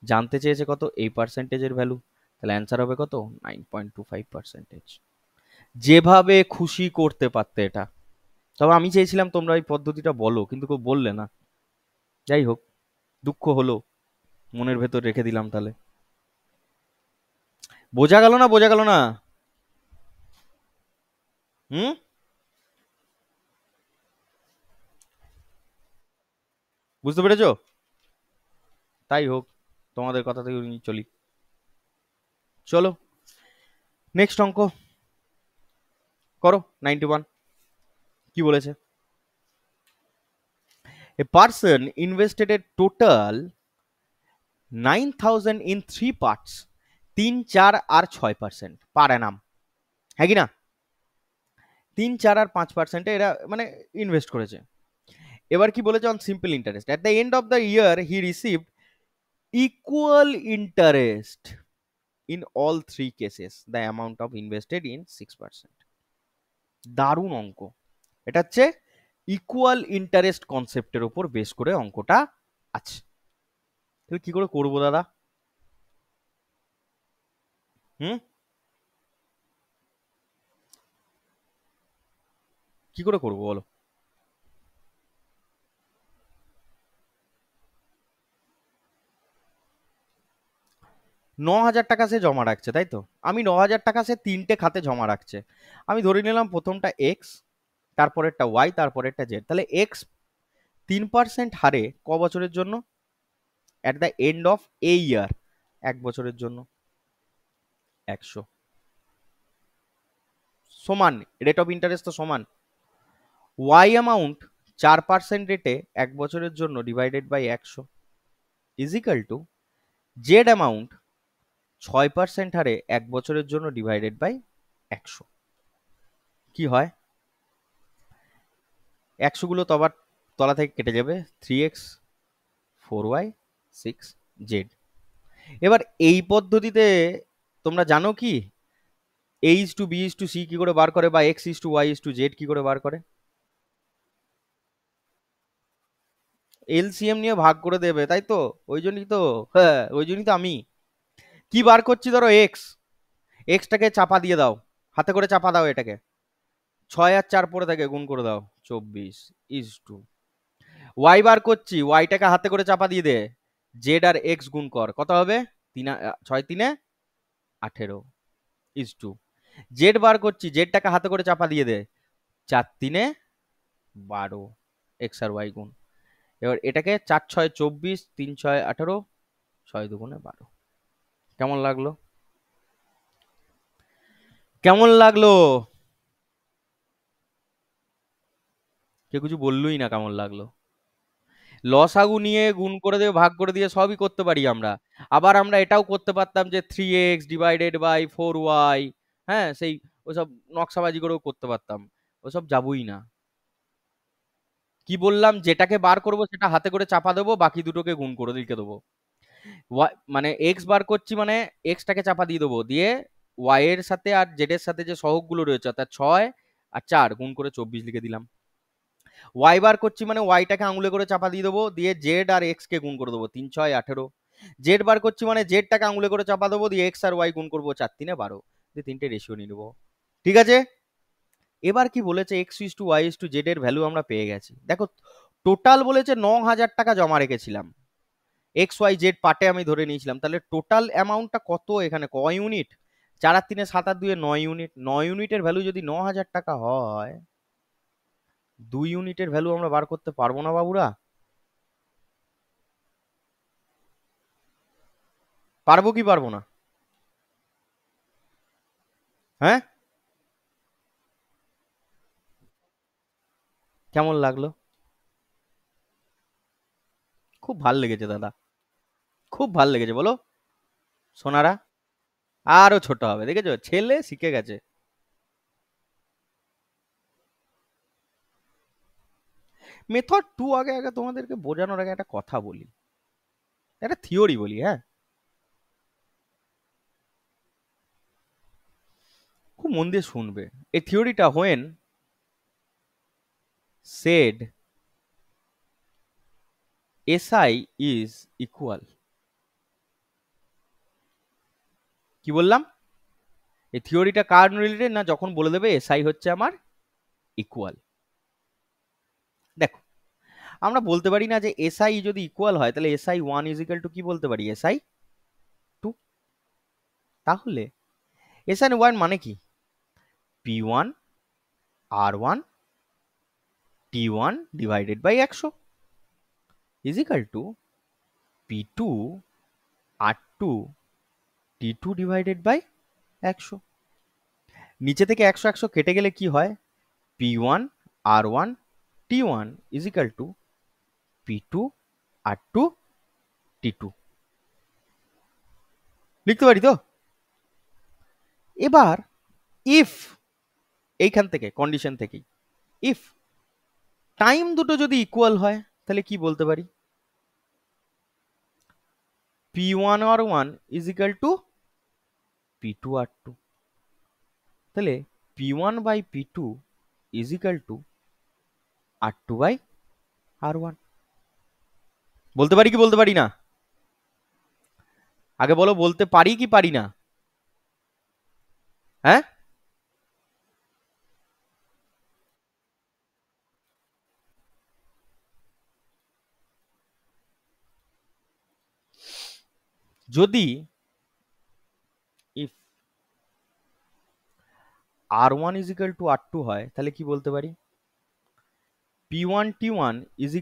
Speaker 1: জানতে চেয়েছে কত? এই পার্সেন্টেজের ভ্যালু। তাহলে অ্যান্সার হবে কত? 9.25%। যেভাবে খুশি করতে পারতে এটা। তবে আমি চেয়েছিলাম তোমরা এই পদ্ধতিটা বলো, কিন্তু কেউ বললে না। যাই হোক, দুঃখ হলো, মনের ভেতর রেখে দিলাম তাহলে। বোঝা গেল না? বোঝা গেল না? হুম, বুঝতে পেরেছো? তাই হোক, তোমাদের কথা থেকে চলি। চলো, নেক্সট অঙ্ক করো। 91 কি বলেছে? A person invested A total 9,000 in 3 parts, 3, 4 আর 6% পার অ্যানাম। হ্যাঁ কি না? 3, 4 আর 5%-এ এরা মানে ইনভেস্ট করেছে। এবার কি বলেছে? On simple interest at the end of the year he received equal interest in all 3 cases, the amount of invested in 6%। দারুণ অঙ্ক। এটা হচ্ছে ইকুয়াল ইন্টারেস্ট কনসেপ্টের উপর বেস করে অঙ্কটা আছে। তাহলে কি করে করবো দাদা? হুম, কি করে করবো বলো? 9,000 টাকা সে জমা রাখছে, তাই তো? আমি 9,000 টাকা সে 3টে খাতে জমা রাখছে। আমি ধরে নিলাম প্রথমটা এক্স, তারপরেরটা ওয়াই, তারপরেরটা জেড। তাহলে এক্স 3% হারে ক বছরের জন্য? At the end of a ইয়ার, 1 বছরের জন্য। 100 সমান রেট অফ ইন্টারেস্ট তো সমান। ওয়াই অ্যামাউন্ট 4% রেটে 1 বছরের জন্য divided by 100 is equal to Z amount 6% হারে 1 বছরের জন্য ডিভাইডেড বাই 100। কি হয়? 100 গুলো তো আবার তলা থেকে কেটে যাবে। 3x 4y 6z। এবার এই পদ্ধতিতে তোমরা জানো কি a:b:c কি করে বার করে, বা x:y:z কি করে বার করে? এলসিএম নিয়ে ভাগ করে দেবে, তাই তো? ওই জন্যই তো, হ্যাঁ ওই জন্যই তো আমি কি বার করছি, ধরো এক্স, এক্সটাকে চাপা দিয়ে দাও, হাতে করে চাপা দাও এটাকে, 6 আর 4 পরে থাকে, গুণ করে দাও 24 ইজ টু। ওয়াই বার করছি, ওয়াইটাকে হাতে করে চাপা দিয়ে দে, জেড আর এক্স গুণ কর, কত হবে? 6 × 3 = 18 ইজ টু। জেড বার করছি, জেডটাকে হাতে করে চাপা দিয়ে দে, 4 × 3 = 12 এক্স আর ওয়াই গুণ। এবার এটাকে 4 × 6 = 24, 3 × 6 = 18, 6 × 2 = 12। কেমন লাগলো? কেমন লাগলো? কেউ কিছু বললই না কেমন লাগলো। লসাগু নিয়ে গুণ করে দিয়ে ভাগ করে দিয়ে সবই করতে পারি আমরা। আবার আমরা এটাও করতে পারতাম যে 3x/4y, হ্যাঁ সেই ওসব নকশাবাজি করেও করতে পারতাম। ওসব যাবই না। কি বললাম, যেটাকে বার করব সেটা হাতে করে চাপা দেবো, বাকি দুটোকে গুণ করে লিখে দেবো। মানে এক্স বার করছি মানে এক্সটাকে চাপা দিয়ে দেবো, দিয়ে ওয়াই এর সাথে আর জেড এর সাথে যে সহগগুলো রয়েছে অর্থাৎ 6 আর 4 গুণ করে 24 লিখে দিলাম। ওয়াই বার করছি মানে ওয়াইটাকে আঙুলে করে চাপা দিয়ে দেবো, দিয়ে জেড আর এক্স কে গুণ করে দেবো, 3 × 6 = 18। জেড বার করছি মানে জেডটাকে আঙুলে করে চাপা দেবো, দিয়ে এক্স আর ওয়াই গুণ করবো, 4 × 3 = 12, দিয়ে তিনটে রেশিও নিয়ে নেবো। ঠিক আছে। এবার কি বলেছে, x/y/z এর ভ্যালু আমরা পেয়ে গেছি। দেখো টোটাল বলেছে 9,000 টাকা জমা রেখেছিলাম, এক্স ওয়াই জেড পার্টে আমি ধরে নিয়েছিলাম, তাহলে টোটাল অ্যামাউন্টটা কত এখানে, ক ইউনিট? 4 আর 3 7 আর 2 9 ইউনিট। 9 ইউনিটের ভ্যালু যদি 9,000 টাকা হয়, 2 ইউনিটের ভ্যালু আমরা বার করতে পারবো না বাবুরা? পারবো কি পারবো না? হ্যাঁ, কেমন লাগলো? খুব ভাল লেগেছে দাদা, খুব ভাল লেগেছে, বলো সোনারা। আরো ছোট হবে, দেখেছো ছেলে শিখে গেছে। মেথড 2 আগে আগে তোমাদেরকে বোঝানোর আগে একটা কথা বলি, একটা থিওরি বলি, হ্যাঁ খুব মন দিয়ে শুনবে। এই থিওরিটা when said SI is equal, কি বললাম? এই থিওরিটা কার রিলেটেড না, যখন বলে দেবে এসআই হচ্ছে আমার ইকুয়াল। দেখো আমরা বলতে পারি না যে এসআই যদি ইকুয়াল হয় তাহলে SI1 = কি বলতে পারি, SI2। তাহলে SI1 মানে কি, P1R1T1/100 = P2R2T2/100। নিচে থেকে 100 100 কেটে গেলে কি হয়, P1R1T1 = P2R2T2। লিখতে পারি তো? এবার ইফ, এইখান থেকে কন্ডিশন থেকেই, ইফ টাইম দুটো যদি ইকুয়াল হয় তাহলে কি বলতে পারি, P1R1 = P2R2। তাহলে P1/P2 = R2/R1। বলতে পারি কি বলতে পারি না? আগে বলো, বলতে পারি কি পারি না? হ্যাঁ, যদি ইফ R1 = R2 হয় তাহলে কি বলতে পারি, P1T1 =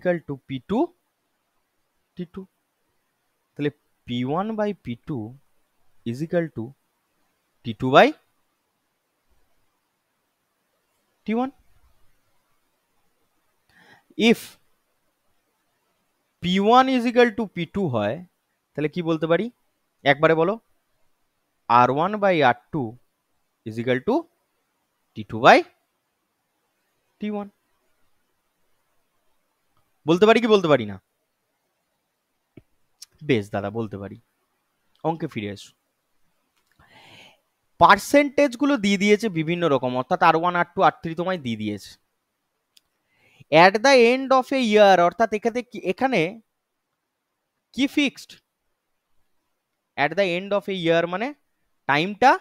Speaker 1: P2T2। তাহলে P1/P2 = T2/T1। If P1 = P2 হয় তাহলে কি বলতে পারি, একবারে বলো, R1/R2 = T2/T1। বলতে পারি কি বলতে পারি না? বেশ দাদা, বলতে পারি। অঙ্কে ফিরে এসো। পার্সেন্টেজ গুলো দিয়ে দিয়েছে বিভিন্ন রকম, অর্থাৎ R1 R2 R3 তোমায় দিয়ে দিয়েছে। At the end of a year, অর্থাৎ এখানে কি fixed, at the end of a year মানে টাইমটা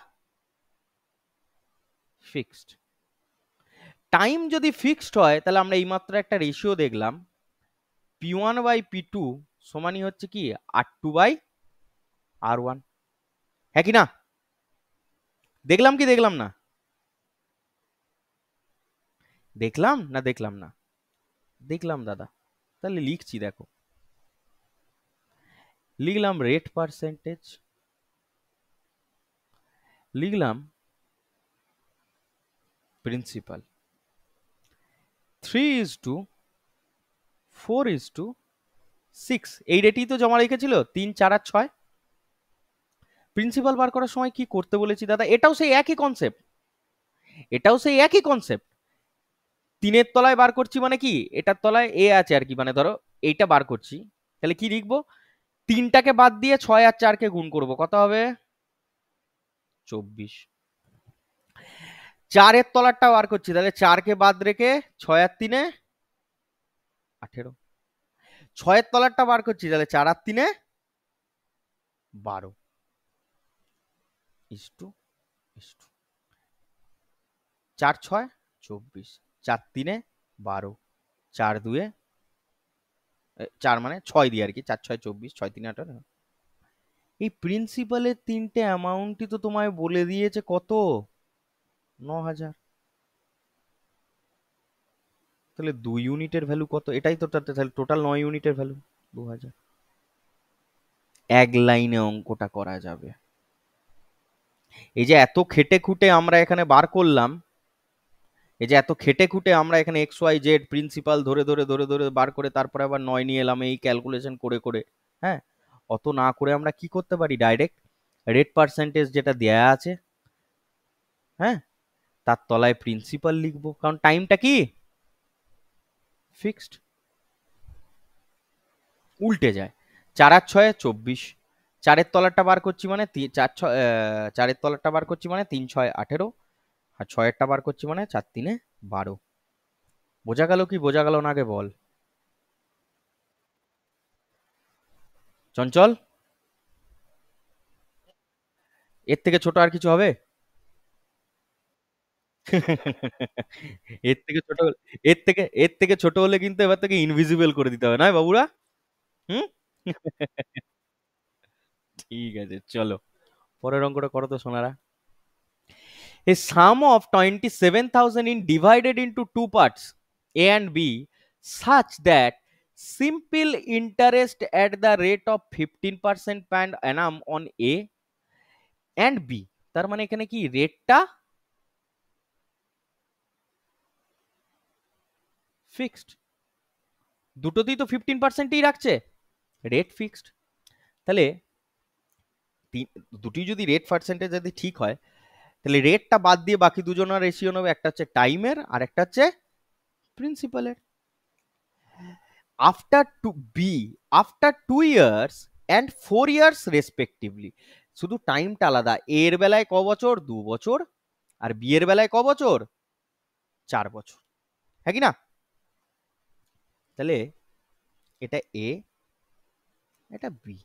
Speaker 1: ফিক্সড। টাইম যদি ফিক্সড হয় তাহলে আমরা এইমাত্র একটা রেশিও দেখলাম, P1/P2 সমানই হচ্ছে কি R2/R1, হ্যাঁ কি না? দেখলাম কি দেখলাম না? দেখলাম না দেখলাম না? দেখলাম দাদা। তাহলে লিখছি, দেখো লিখলাম রেট পার্সেন্টেজ, লিখলাম প্রিন্সিপাল, 3:4:6, এই রেটেই তো জমা রেখেছিল 3, 4 আর 6। প্রিন্সিপাল বার করার সময় কি করতে বলেছি দাদা? এটাও সেই একই কনসেপ্ট, এটাও সেই একই কনসেপ্ট। 3-এর তলায় বার করছি মানে কি, এটার তলায় এ আছে আর কি, মানে ধরো এইটা বার করছি, তাহলে কি লিখবো? 3টাকে বাদ দিয়ে 6 আর 4কে গুণ করব, কত হবে? 24। 4-এর তলারটা বার করছি, তাহলে 4কে বাদ রেখে 6 আর 3-এ 18। 6-এর তলারটা বার করছি, তাহলে 4 আর 3-এ 12 ইস্টু ইস্টু 4-6 24, 4-3-এ 12, 4-2-এ 4 মানে 6 দিয়ে আর কি, 4-6-24, 6-3-18। এই প্রিন্সিপালের 3টে অ্যামাউন্টই তো তোমায় বলে দিয়েছে কত, 9,000। তাহলে 2 ইউনিটের ভ্যালু কত? এটাই তো তাহলে টোটাল 9 ইউনিটের ভ্যালু 2,000। এক লাইনে অঙ্কটা করা যাবে। এই যে এত খেটে খুঁটে আমরা এখানে বার করলাম, এই যে এত খেটে খুঁটে আমরা এখানে XYZ প্রিন্সিপাল ধরে ধরে ধরে ধরে বার করে তারপরে আবার 9 নিয়ে এলাম এই ক্যালকুলেশন করে করে, হ্যাঁ, অত না করে আমরা কি করতে পারি, ডাইরেক্ট রেট পার্সেন্টেজ যেটা দেয়া আছে, হ্যাঁ, তার তলায় প্রিন্সিপাল লিখবো, কারণ টাইমটা কি ফিক্সড, উল্টে যায়। 4 আর 6-24, 4-এর তলারটা বার করছি মানে 4-এর তলারটা বার করছি মানে 3-6-18, আর 6-এরটা বার করছি মানে 4-3-এ 12। বোঝা গেল কি বোঝা গেল না আগে বল চঞ্চল? এর থেকে ছোট আর কিছু হবে? এর থেকে ছোট এর থেকে ছোট হলে কিন্তু এবার থেকে ইনভিজিবল করে দিতে হবে, নয় বাবুরা? হুম। ঠিক আছে, চলো পরের অঙ্কটা করো তো Sonara. A sum of 27,000 is divided into two parts, A and B, such that simple interest at the rate of 15% per annum on A and B, তার মানে এখানে কি রেটটা ফিক্সড, দুটোতেই তো 15%ই রাখছে, রেট ফিক্সড। তাহলে দুটি যদি রেট পার্সেন্টেজ যদি ঠিক হয়, তাহলে রেটটা বাদ দিয়ে বাকি দুজনের রেশিও নেবে, একটা হচ্ছে টাইমের আর একটা হচ্ছে প্রিন্সিপালের। after 2 years and 4 years respectively, শুধু টাইমটা আলাদা, এর বেলায় ক বছর, 2 বছর, আর বি এর বেলায় ক বছর, 4 বছর, হ্যাঁ কি না? তাহলে এটা এ, এটা বি,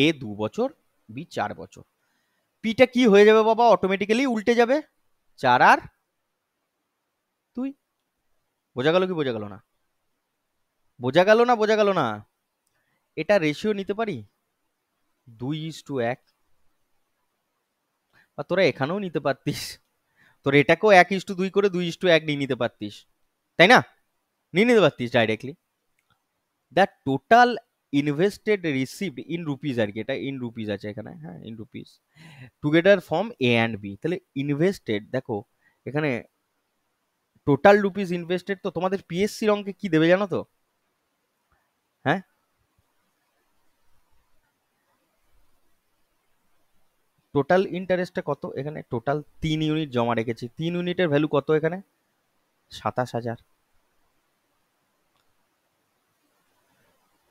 Speaker 1: এ 2 বছর, বি 4 বছর। পিটা কি হয়ে যাবে বাবা, অটোমেটিক্যালি উল্টে যাবে, 4 আর 2। বোঝা গেল কি বোঝা গেল না? বোঝা গেল না বোঝা গেল না? এটা রেশিও নিতে পারি 2:1, বা তোরা এখানেও নিতে পারতিস, তোর এটাকেও 1:2 করে 2:1 নিয়ে নিতে পারতিস, তাই না? নিয়ে নিতে পারতিস directly. The total invested received in rupees আর কি, এটা ইন রুপিস আছে এখানে, হ্যাঁ in rupees, together from A and B. তাহলে ইনভেস্টেড দেখো এখানে টোটাল রুপিস ইনভেস্টেড, তো তোমাদের পিএসসির অঙ্কে কি দেবে জানো তো? হ্যাঁ, টোটাল ইন্টারেস্টটা কত এখানে, টোটাল 3 ইউনিট জমা রেখেছি, 3 ইউনিটের ভ্যালু কত এখানে, 27,000।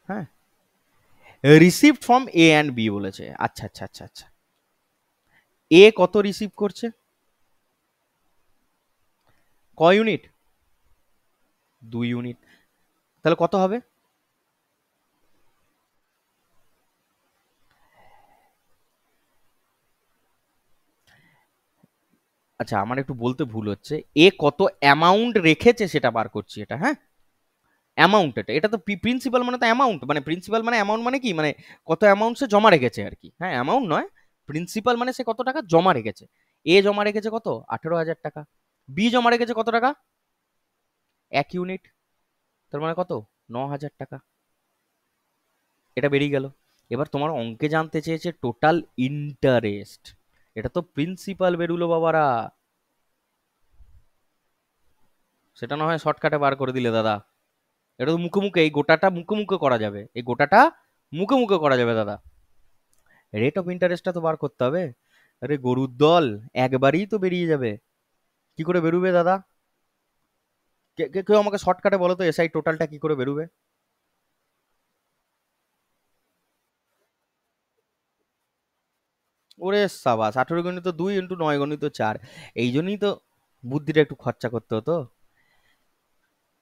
Speaker 1: হ্যাঁ, received from A and B বলেছে, আচ্ছা আচ্ছা আচ্ছা আচ্ছা, এ কত রিসিভ করছে, ক ইউনিট, 2 ইউনিট, তাহলে কত হবে? আচ্ছা আমার একটু বলতে ভুল হচ্ছে, এ কত অ্যামাউন্ট রেখেছে সেটা বার করছি এটা, হ্যাঁ, অ্যামাউন্ট, এটা তো প্রিন্সিপাল মানে তো অ্যামাউন্ট, মানে প্রিন্সিপাল মানে অ্যামাউন্ট মানে কি, মানে কত অ্যামাউন্ট সে জমা রেখেছে আর কি। হ্যাঁ, অ্যামাউন্ট নয়, প্রিন্সিপাল মানে সে কত টাকা জমা রেখেছে। এ জমা রেখেছে কত, 18,000 টাকা। বি জমা রেখেছে কত টাকা, 1 ইউনিট, তার মানে কত, 9,000 টাকা। এটা বেরিয়ে গেল। এবার তোমার অঙ্কে জানতে চেয়েছে টোটাল ইন্টারেস্ট, এটা তো প্রিন্সিপাল বেরুলো বাবারা। সেটা না হয় শর্টকাটে বার করে দিলে দাদা, এটা তো মুখে মুখে, এই গোটাটা মুখে মুখে করা যাবে, এই গোটাটা মুখে মুখে করা যাবে দাদা। রেট অফ ইন্টারেস্টটা তো বার করতে হবে। আরে গরুর দল, একবারই তো বেরিয়ে যাবে। কি করে বেরোবে দাদা? কেউ আমাকে শর্টকাটে বলো তো, এসআই টোটালটা কি করে বেরোবে? ওরে সাবাস, 18 × 2 × 9 × 4, এই জন্যই তো বুদ্ধিটা একটু খরচা করতে হতো।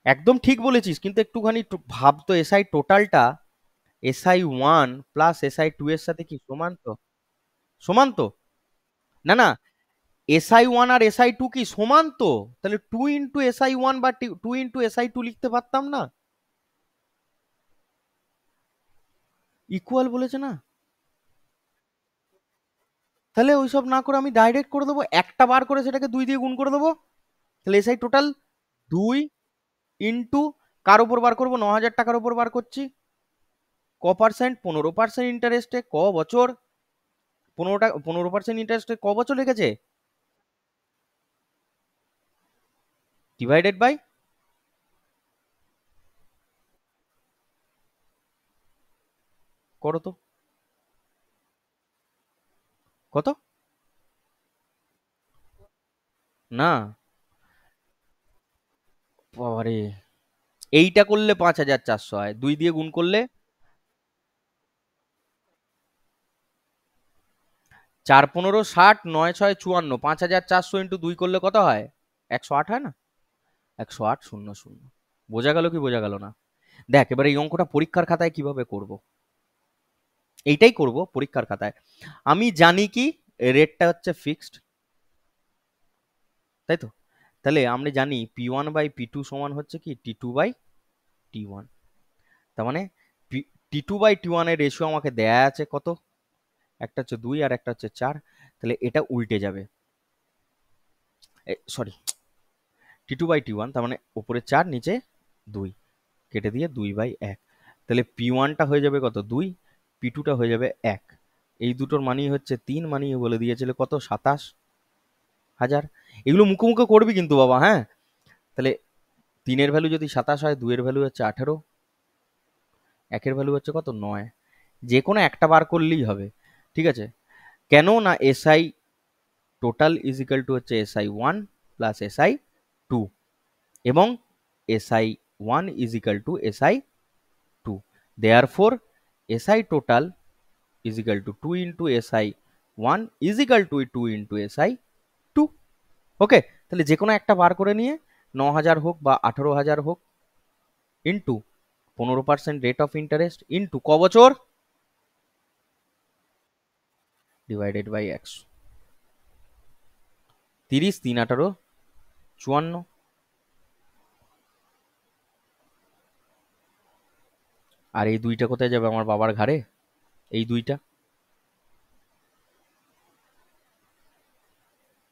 Speaker 1: একদম ঠিক বলেছিস, কিন্তু একটুখানি একটু ভাব তো, এসআই টোটালটা SI1 প্লাস SI2 এর সাথে কি সমান তো? সমান তো? না না, SI1 আর SI2 কি সমান তো? তাহলে 2 × SI1 বা 2 × SI2 লিখতে পারতাম না? ইকুয়াল বলেছে না? তাহলে ওইসব না করে আমি ডাইরেক্ট করে দেবো, একটা বার করে সেটাকে 2 দিয়ে গুণ করে দেবো। তাহলে এসআই টোটাল 2 × কার উপর বার করবো, 9,000 টাকার উপর বার করছি। ক%? 15% ইন্টারেস্টে ক বছর? 15% ইন্টারেস্টে ক বছর লেগেছে? ডিভাইডেড বাই, করো তো, কত? না বাবারে, এইটা করলে 5,400 হয়, 2 দিয়ে গুণ করলে 4×15 = 60, 9×6 = 54, 5,400 ইন্টু 2 করলে কত হয়? 108 হয় না? 108, 0 0। বোঝা গেল কি বোঝা গেল না? দেখ এবার এই অঙ্কটা পরীক্ষার খাতায় কিভাবে করব, এইটাই করব পরীক্ষার খাতায়। আমি জানি কি রেটটা হচ্ছে ফিক্সড, তাই তো? তাহলে আমরা জানি P1/P2 সমান হচ্ছে কি T2/T1। তার মানে T2/T1 এর রেশিও আমাকে দেয়া আছে কত, একটা হচ্ছে 2 আর একটা হচ্ছে 4। তাহলে এটা উল্টে যাবে, সরি, T2/T1, তার মানে উপরে 4 নিচে 2, কেটে দিয়ে 2/1। তাহলে P1টা হয়ে যাবে কত, 2, P2টা হয়ে যাবে 1। এই দুটোর মানই হচ্ছে 3, মানিয়ে বলে দিয়েছিল কত, 27,000। এগুলো মুখে মুখে করবি কিন্তু বাবা, হ্যাঁ? তাহলে 3-এর ভ্যালু যদি 27 হয়, 2-এর ভ্যালু হচ্ছে 18, 1-এর ভ্যালু হচ্ছে কত, 9। যে কোনো একটা বার করলেই হবে, ঠিক আছে? কেন না SI total is equal two হচ্ছে SI1 প্লাস SI2, এবং SI1 is equal two SI2। Therefore SI total is equal two 2 × SI1 is equal two 2 × SI2। ওকে, তাহলে যে কোনো একটা বার করে নিয়ে 9,000 হোক বা 18,000 হোক, into 15% rate of interest into ক বছর, ডিভাইডেড বাই 100। 30, 3 × 18 = 54। আর এই 2টা কোথায় যাবে, আমার বাবার ঘাড়ে, এই 2টা।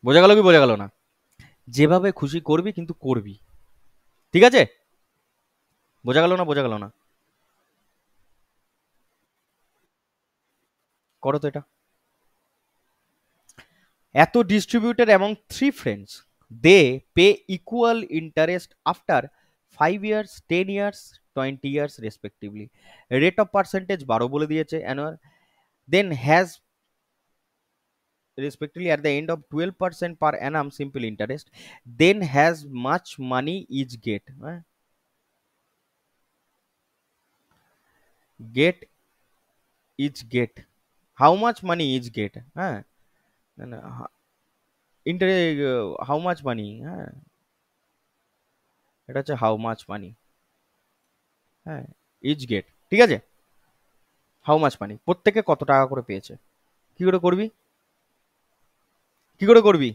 Speaker 1: বোঝা গেল কি বোঝা গেল না? যেভাবে খুশি করবি, কিন্তু করবি, ঠিক আছে? বোঝা গেল না, বোঝা গেল না? করো তো এটা। এত distributed among 3 friends, they pay equal interest after 5 years, 10 years, 20 years respectively. Rate of percentage 12 বলে দিয়েছে annual, then has respectively at the end of 12% per annum simple interest, then has much money each get each get, how much money each get, হ্যাঁ, না না, how much money, হ্যাঁ, এটা হচ্ছে how much money, হ্যাঁ, each gate, ঠিক আছে? How much money, প্রত্যেকে কত টাকা করে পেয়েছে। কি করে করবি, কি করে করবি?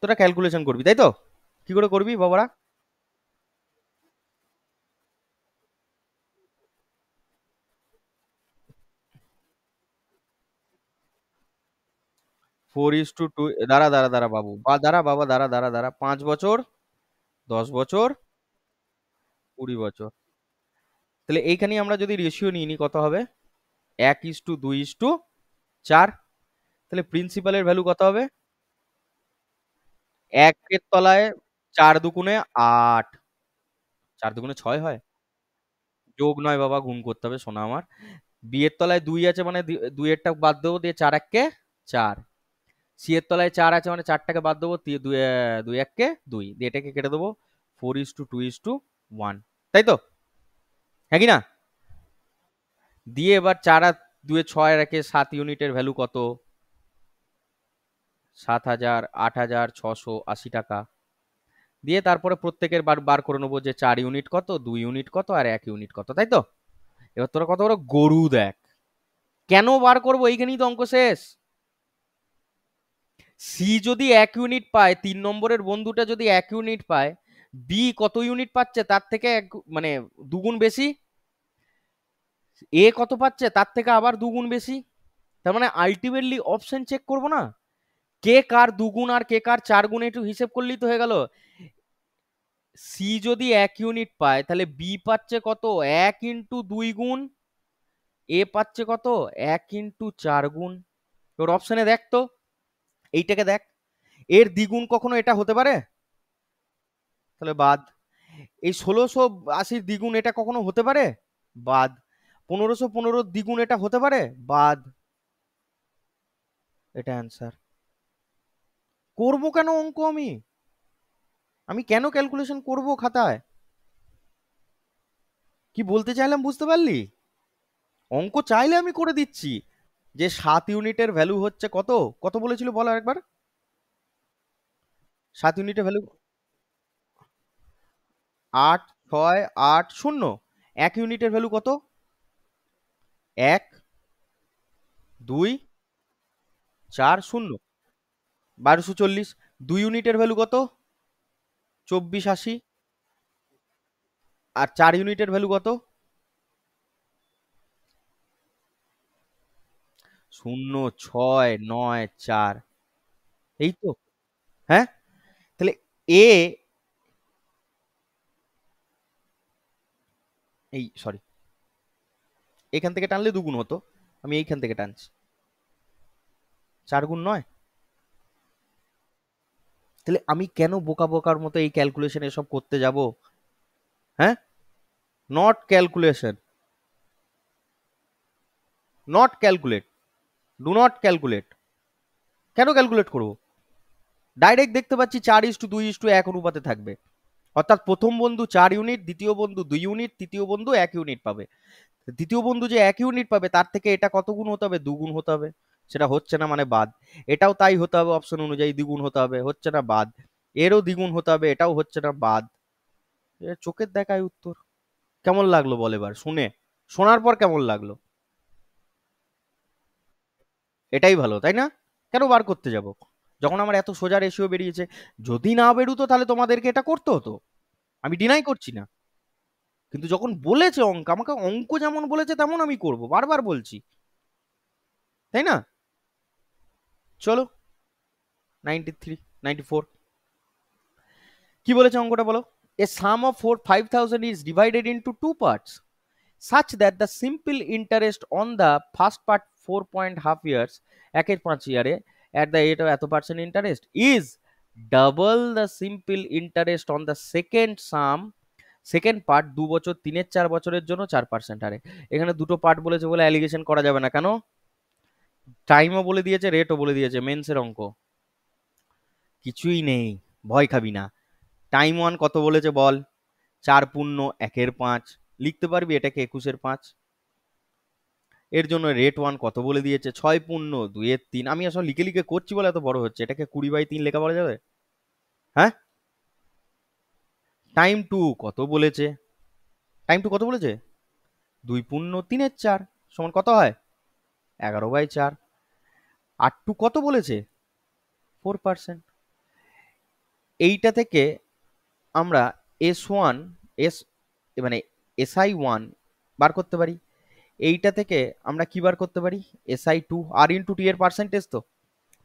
Speaker 1: তোরা ক্যালকুলেশন করবি, তাই তো? কি করে করবি বাবারা? 4:2। দাঁড়া দাঁড়া দাঁড়া বাবু, বা দাঁড়া বাবা, দাঁড়া দাঁড়া দাঁড়া, 5 বছর, 10 বছর, 20 বছর। তাহলে এইখানে আমরা যদি রেশিও নিয়ে নিই কত হবে? 1:2:4। তাহলে প্রিন্সিপালের ভ্যালু কত হবে? 1-এর তলায় 4 দুগুণে 8। 4 দুগুণে 6 হয়? যোগ নয় বাবা, গুণ করতে হবে সোনা আমার। বি এর তলায় 2 আছে মানে 2-এরটা বাদ দেবো, দিয়ে 4 1-কে 4। সি এর তলায় 4 আছে মানে 4টাকে বাদ দেবো, দিয়ে 2 1-কে 2, দিয়ে এটাকে কেটে দেবো। 4:2:1, তাই তো? হ্যাঁ কি না? দিয়ে এবার 4 আর 2-এ 6 রেখে 7 ইউনিটের ভ্যালু কত? 7,000, 8,680 টাকা। দিয়ে তারপরে প্রত্যেকের বার বার করে নেবো যে 4 ইউনিট কত, 2 ইউনিট কত, আর 1 ইউনিট কত, তাই তো? এবার তোরা কত বড় গরু দেখ। কেন বার করবো? এইখানেই তো অঙ্ক শেষ। সি যদি 1 ইউনিট পায়, 3 নম্বরের বন্ধুটা যদি 1 ইউনিট পায়, বি কত ইউনিট পাচ্ছে তার থেকে মানে দুগুণ বেশি। এ কত পাচ্ছে তার থেকে আবার দুগুণ বেশি। তার মানে আলটিমেটলি অপশন চেক করবো না, কে কার দুগুণ আর কে কার 4 গুণ, একটু হিসেব করলেই তো হয়ে গেল। সি যদি 1 ইউনিট পায় তাহলে বি পাচ্ছে কত? 1 × 2 গুণ। এ পাচ্ছে কত? 1 × 4 গুণ। তোর অপশনে দেখ তো, এইটাকে দেখ, এর দ্বিগুণ কখনো এটা হতে পারে? তাহলে বাদ। এই 1680 দ্বিগুণ এটা কখনো হতে পারে? বাদ। 1515 দ্বিগুণ এটা হতে পারে? বাদ। এটা অ্যান্সার। করবো কেন অঙ্ক আমি? আমি কেন ক্যালকুলেশন করব খাতায়? কি বলতে চাইলাম বুঝতে পারলি? অঙ্ক চাইলে আমি করে দিচ্ছি। যে 7 ইউনিটের ভ্যালু হচ্ছে কত? কত বলেছিল বলো একবার? 7 ইউনিটের ভ্যালু 8, 6, 8, 0। 1 ইউনিটের ভ্যালু কত? 1, 2, 4, 0। 1240। 2 ইউনিটের ভ্যালু কত? 2480। আর 4 ইউনিটের ভ্যালু কত? 0, 6, 9, 4। এই তো। হ্যাঁ। তাহলে এ, এই সরি, এখান থেকে টানলে দুগুণ হতো, আমি এইখান থেকে টানছি। 4 গুণ 9। তাহলে আমি কেন বোকা বোকার মতো এই ক্যালকুলেশন এসব করতে যাব? হ্যাঁ। Not calculation, not calculate, do not calculate. কেন ক্যালকুলেট করবো? ডাইরেক্ট দেখতে পাচ্ছি 4:2:1 অনুপাতে থাকবে। অর্থাৎ প্রথম বন্ধু 4 ইউনিট, দ্বিতীয় বন্ধু 2 ইউনিট, তৃতীয় বন্ধু 1 ইউনিট পাবে। দ্বিতীয় বন্ধু যে 1 ইউনিট পাবে তার থেকে এটা কত গুণ হতে হবে? দুগুণ হতে হবে। সেটা হচ্ছে না মানে বাদ। এটাও তাই হতে হবে, অপশন অনুযায়ী দ্বিগুণ হতে হবে, হচ্ছে না, বাদ। এরও দ্বিগুণ হতে হবে, এটাও হচ্ছে না, বাদ। চোখের দেখায় উত্তর। কেমন লাগলো বল এবার শুনে? শোনার পর কেমন লাগলো? এটাই ভালো, তাই না? কেন বার করতে যাব যখন আমার এত সোজা রেশিও বেরিয়েছে? যদি না বেরুতো তাহলে তোমাদেরকে এটা করতে হতো, আমি ডিনাই করছি না। কিন্তু যখন বলেছে অঙ্ক, আমাকে অঙ্ক যেমন বলেছে তেমন আমি করব, বারবার বলছি, তাই না? চলো, 93, 94। কি বলেছে অঙ্কটা বলো? এ সাম of 5,000 is divided into two parts such that the simple interest on the first part 4.5 years, 1.5 ইয়ারে, at the rate of এত percent interest is double the simple interest on the second sum, second part 2 বছর 3-4 বছরের জন্য 4% হারে। এখানে দুটো part বলেছে বলে অ্যালিগেশন করা যাবে না, কেন? টাইমও বলে দিয়েছে, রেটও বলে দিয়েছে, মেন্সের অঙ্ক কিছুই নেই, ভয় খাবি না। টাইম ওয়ান কত বলেছে বল? 4 × 1 = 5। লিখতে পারবি এটাকে 21-এর 5। এর জন্য রেট ওয়ান কত বলে দিয়েছে? 6 × 2 = 3। আমি আসলে লিখে লিখে করছি বলে এত বড় হচ্ছে, এটাকে 20/3 লেখা বলা যাবে? হ্যাঁ। টাইম টু কত বলেছে? টাইম টু কত বলেছে? 2 × 3 = 4 সমান কত হয়? 11/4। আর টু কত বলেছে? 4%। এইটা থেকে আমরা S1, এস মানে SI1 বার করতে পারি। এইটা থেকে আমরা কি বার করতে পারি? SI2 আর ইন্টু টি এর পার্সেন্টেজ তো।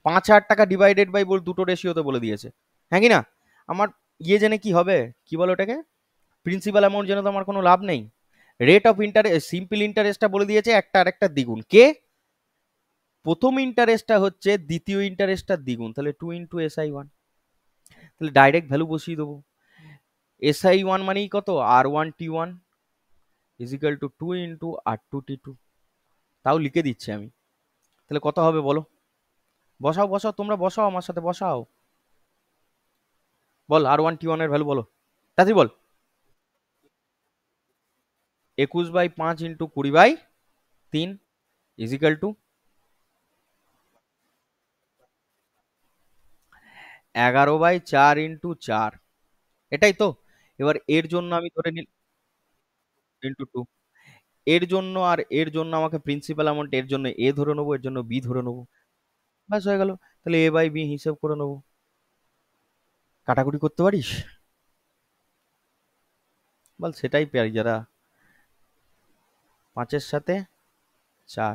Speaker 1: 5,000 টাকা ডিভাইডেড বাই দুটো রেশিওতে বলে দিয়েছে, হ্যাঁ কি না? আমার জেনে কি হবে, কি বলো ওটাকে, প্রিন্সিপাল অ্যামাউন্ট জেনে তো আমার কোনো লাভ নেই। রেট অফ ইন্টারেস্ট, সিম্পল ইন্টারেস্টটা বলে দিয়েছে একটা আর একটা দ্বিগুণ। কে? প্রথম ইন্টারেস্টটা হচ্ছে দ্বিতীয় ইন্টারেস্টটার দ্বিগুণ, তাহলে 2 × SI1। তাহলে ডাইরেক্ট ভ্যালু বসিয়ে দেবো। SI1 মানেই কত, R1T1 ইজিক্যাল টু 2 × R2T2। তাও লিখে দিচ্ছি আমি। তাহলে কত হবে বলো? বসাও বসাও, তোমরা বসাও, আমার সাথে বসাও। বল R1T1 এর ভ্যালু বলো, তাড়াতাড়ি বল। 21/5 × 20/3 ইজিক্যাল টু 11/4 × 4। এটাই তো। এবার এর জন্য আমি ধরে নিই × 2। এর জন্য আর এর জন্য আমাকে প্রিন্সিপাল অ্যামাউন্ট, এর জন্য এ ধরে নেবো, এর জন্য বি ধরে নেবো, ব্যাস হয়ে গেল। তাহলে A/B হিসেব করে নেবো। কাটাকুটি করতে পারিস? বল সেটাই পারি যারা। 5-এর সাথে 4,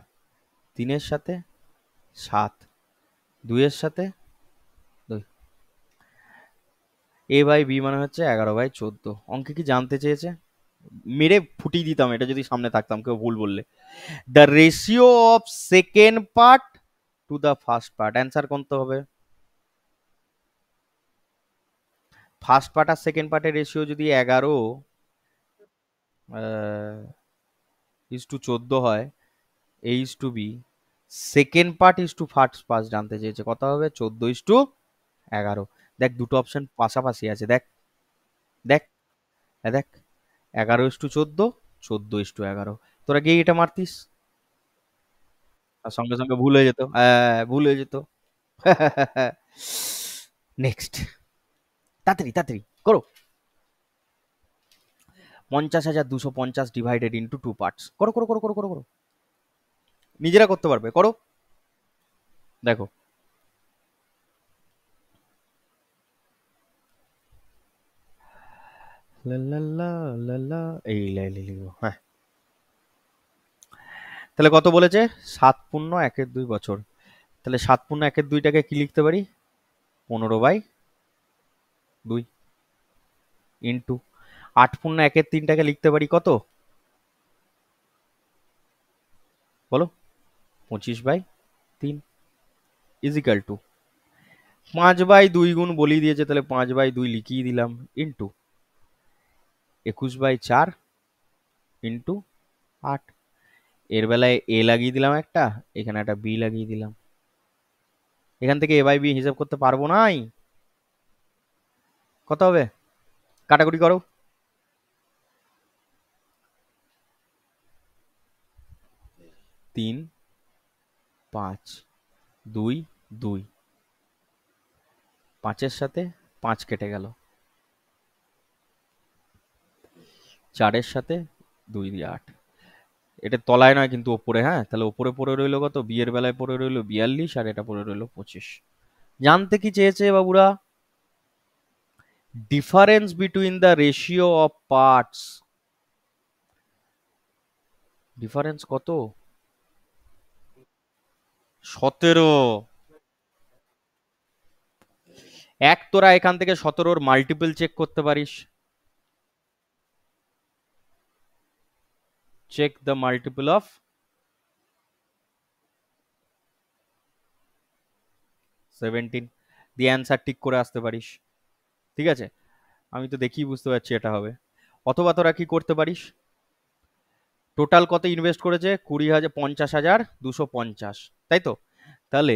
Speaker 1: 3-এর সাথে 7, 2-এর সাথে 2। A/B মানে হচ্ছে 11/14। অঙ্কে কি জানতে চেয়েছে? মেরে ফুটিয়ে দিতাম এটা যদি সামনে থাকতাম, কেউ ভুল বললে। The ratio of second part to the first part, answer করতে হবে। ফার্স্ট পার্ট আর সেকেন্ড পার্টের রেশিও যদি 11:14 হয়, A/B, second part first part জানতে চেয়েছে, কত হবে? 14:11। দেখ দুটো অপশন পাশাপাশি আছে, দেখ দেখ দেখ, 11:14, 14:11। তোরা গিয়ে এটা মারতিস আর সঙ্গে সঙ্গে ভুল হয়ে যেত, হ্যাঁ ভুল হয়ে যেত। নেক্সট, তাড়াতাড়ি তাড়াতাড়ি করো। 50,250 ডিভাইডেড ইন্টু 2 পার্টস। করো করো করো করো করো করো, নিজেরা করতে পারবে, করো। দেখো লা লা লা লা লা, এই লিখবো, হ্যাঁ। তাহলে কত বলেছে? 7×1-2 বছর। তাহলে 7×1-2টাকে কি লিখতে পারি? 15/2 ইন্টু 8×1-3টাকে লিখতে পারি কত বলো? 25/3 ইজিক্যাল টু 5/2 গুণ বলিয়ে দিয়েছে, তাহলে 5/2 লিখিয়ে দিলাম, ইন্টু 21/4 ইন্টু 8। এর বেলায় এ লাগিয়ে দিলাম একটা, এখানে একটা বি লাগিয়ে দিলাম। এখান থেকে A/B হিসাব করতে পারবো নাই। কত হবে? কাটাকুটি করো। 3, 5, 2, 2, 5-এর সাথে 5 কেটে গেল, 4-এর সাথে 2 দিয়ে 8। এটা তলায় নয় কিন্তু ওপরে, হ্যাঁ। তাহলে ওপরে পড়ে রইলো কত? বি এর বেলায় পড়ে রইলো 42, আর এটা পড়ে রইলো 25। জানতে কি চেয়েছে বাবুরা? Difference between the ratio of parts. Difference কত? 17। তোরা এখান থেকে 17-র মাল্টিপল চেক করতে পারিস। চেক দ্য মাল্টিপল অফ 17, দিয়ে অ্যান্সার ঠিক করে আসতে পারিস। ঠিক আছে, আমি তো দেখি বুঝতে পারছি এটা হবে। অথবা তোরা কি করতে পারিস, টোটাল কত ইনভেস্ট করেছে? 20,000, 50,250, তাই তো? তাহলে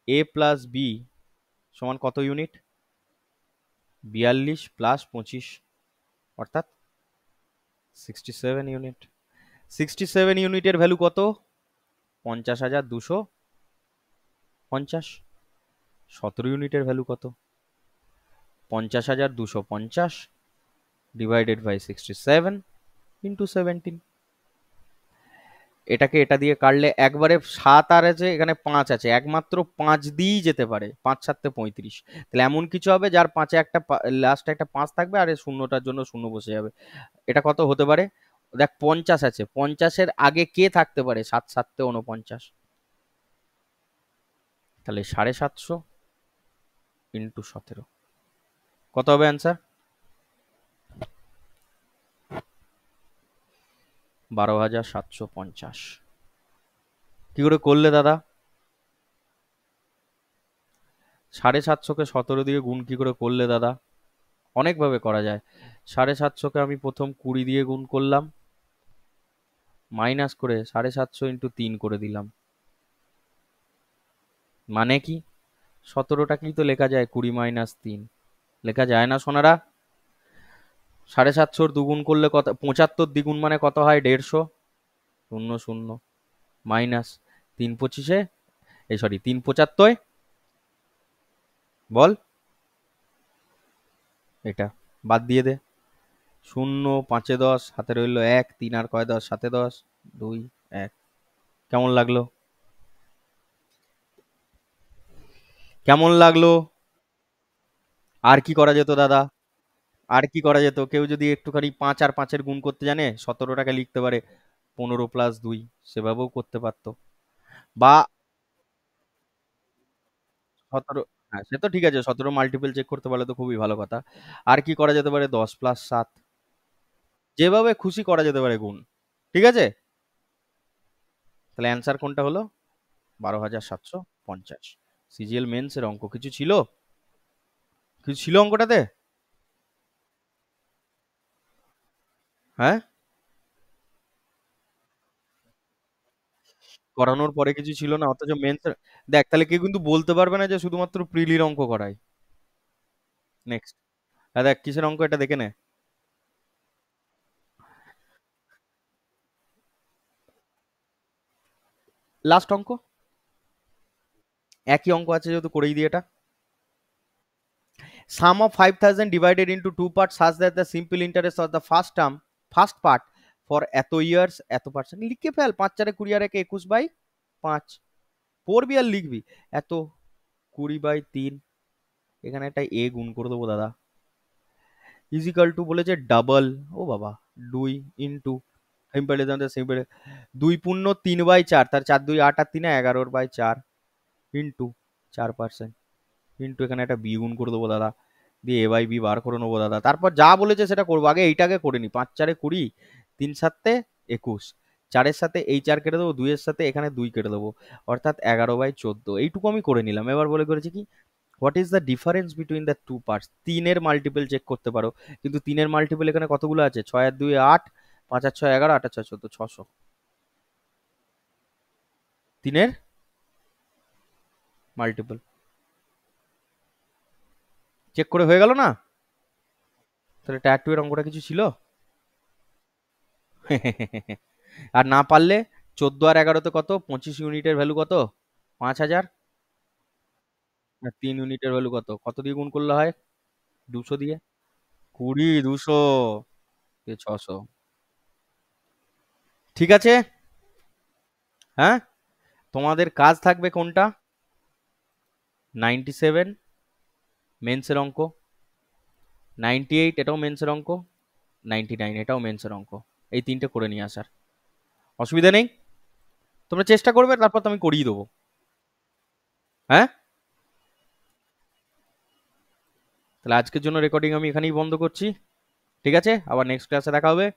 Speaker 1: A+B সমান কত ইউনিট? 42 + 25, অর্থাৎ 67 ইউনিট। 67 ইউনিটের ভ্যালু কত? 50,250। 17 ইউনিটের ভ্যালু কত? 50,250 ডিভাইডেড বাই 67 ইন্টু 17। এটাকে এটা দিয়ে কাটলে একবারে 7 আর আছে, এখানে 5 আছে, একমাত্র 5 দিয়েই যেতে পারে। 5×7 = 35। তাহলে এমন কিছু হবে যার 5-এ একটা লাস্টে একটা 5 থাকবে, আর এই শূন্যটার জন্য শূন্য বসে যাবে। এটা কত হতে পারে? দেখ 50 আছে, 50-এর আগে কে থাকতে পারে? 7×7 = 49। তাহলে 750 ইন্টু 17 কত হবে অ্যান্সার? 12,750। কি করে করলে দাদা? 750কে 17 দিয়ে গুণ কি করে করলে দাদা? অনেকভাবে করা যায়। 750কে আমি প্রথম 20 দিয়ে গুণ করলাম, মাইনাস করে 750 ইন্টু 3 করে দিলাম। মানে কি? 17টাকেই তো লেখা যায় 20 - 3, লেখা যায় না সোনারা? 750 দুগুণ করলে কত? 75 দ্বিগুণ মানে কত হয়? 150। শূন্য শূন্য মাইনাস 3 × 25, এই সরি 3 × 75, বল এটা বাদ দিয়ে দে। শূন্য, 5-এ 10, হাতে রইলো 1, 3 আর কয় 10, 7-এ 10, 2, 1। কেমন লাগলো? কেমন লাগলো? আর কি করা যেত দাদা? আর কি করা যেত? কেউ যদি একটুখানি 5 আর 5-এর গুণ করতে জানে, 17টাকে লিখতে পারে 15 + 2, সেভাবেও করতে পারতো। বা 17, হ্যাঁ সে তো ঠিক আছে, 17 মাল্টিপল চেক করতে পারলে তো খুবই ভালো কথা। আর কি করা যেতে পারে? 10 + 7, যেভাবে খুশি করা যেতে পারে গুণ। ঠিক আছে, তাহলে অ্যান্সার কোনটা হলো? 12,750। সিজিএল মেন্স এর অঙ্ক কিছু ছিল? কিছু ছিল অঙ্কটাতে? হ্যাঁ, করানোর পরে কিছু ছিল না, অথচ মেন্স দেখ, তাহলে কেউ কিন্তু বলতে পারবে না যে শুধুমাত্র প্রিলির অঙ্ক করায়। নেক্সট, হ্যাঁ দেখ কিসের অঙ্ক এটা দেখে নে। লাস্ট অঙ্ক, একই অঙ্ক আছে যেহেতু করেই দিই এটা। Sum of 5,000 divided into two parts such that the simple interest of the first part for এত ইয়ার্স এত পার্সেন্ট লিখে ফেল। 5 × 4 = 20 আর 21/5 পড়বি আর লিখবি। এত 20/3, এখানে একটা এ গুণ করে দেবো দাদা, ইজিক্যাল টু বলেছে ডাবল, ও বাবা, 2 ইন্টু সিম্পল, 2 × 3/4, তার 4 × 2 = 8 আর 3 = 11/4 ইন্টু 4%, ইন্টু এখানে একটা বি গুণ করে দেবো দাদা, দিয়ে A/B বার করে নেবো দাদা। তারপর যা বলেছে সেটা করবো, আগে এইটাকে করে নি। 5 × 4 = 20, 3 × 7 = 21, 4-এর সাথে এই 4 কেটে দেবো, 2-এর সাথে এখানে 2 কেটে দেবো, অর্থাৎ 11/14। এইটুকু আমি করে নিলাম। এবার বলে করেছি কি, what is the difference between the two parts? 3-এর মাল্টিপল চেক করতে পারো, কিন্তু 3-এর মাল্টিপল এখানে কতগুলো আছে? 6 আর 2 = 8, 5 আর 6 = 11, 8 আর 6 = 14, 600। 3-এর মাল্টিপল চেক করে হয়ে গেল না? তাহলে ট্যাগ 2 এর অঙ্কটা কিছু ছিল? আর না পারলে 14 আর 11-তে কত? 25 ইউনিটের ভ্যালু কত? 5,000। আর 3 ইউনিটের ভ্যালু কত? কত দিয়ে গুণ করলে হয়? 200 দিয়ে। 20, 200 দিয়ে 600। ঠিক আছে, হ্যাঁ, তোমাদের কাজ থাকবে কোনটা? 97 মেন্সের অঙ্ক, 98 এটাও মেন্সের অঙ্ক, 99 এটাও মেন্সের অঙ্ক। এই 3টে করে নিয়ে আসার অসুবিধা নেই। তোমরা চেষ্টা করবে, তারপর তো আমি করিয়ে দেবো। হ্যাঁ, তাহলে আজকের জন্য রেকর্ডিং আমি এখানেই বন্ধ করছি। ঠিক আছে, আবার নেক্সট ক্লাসে দেখা হবে।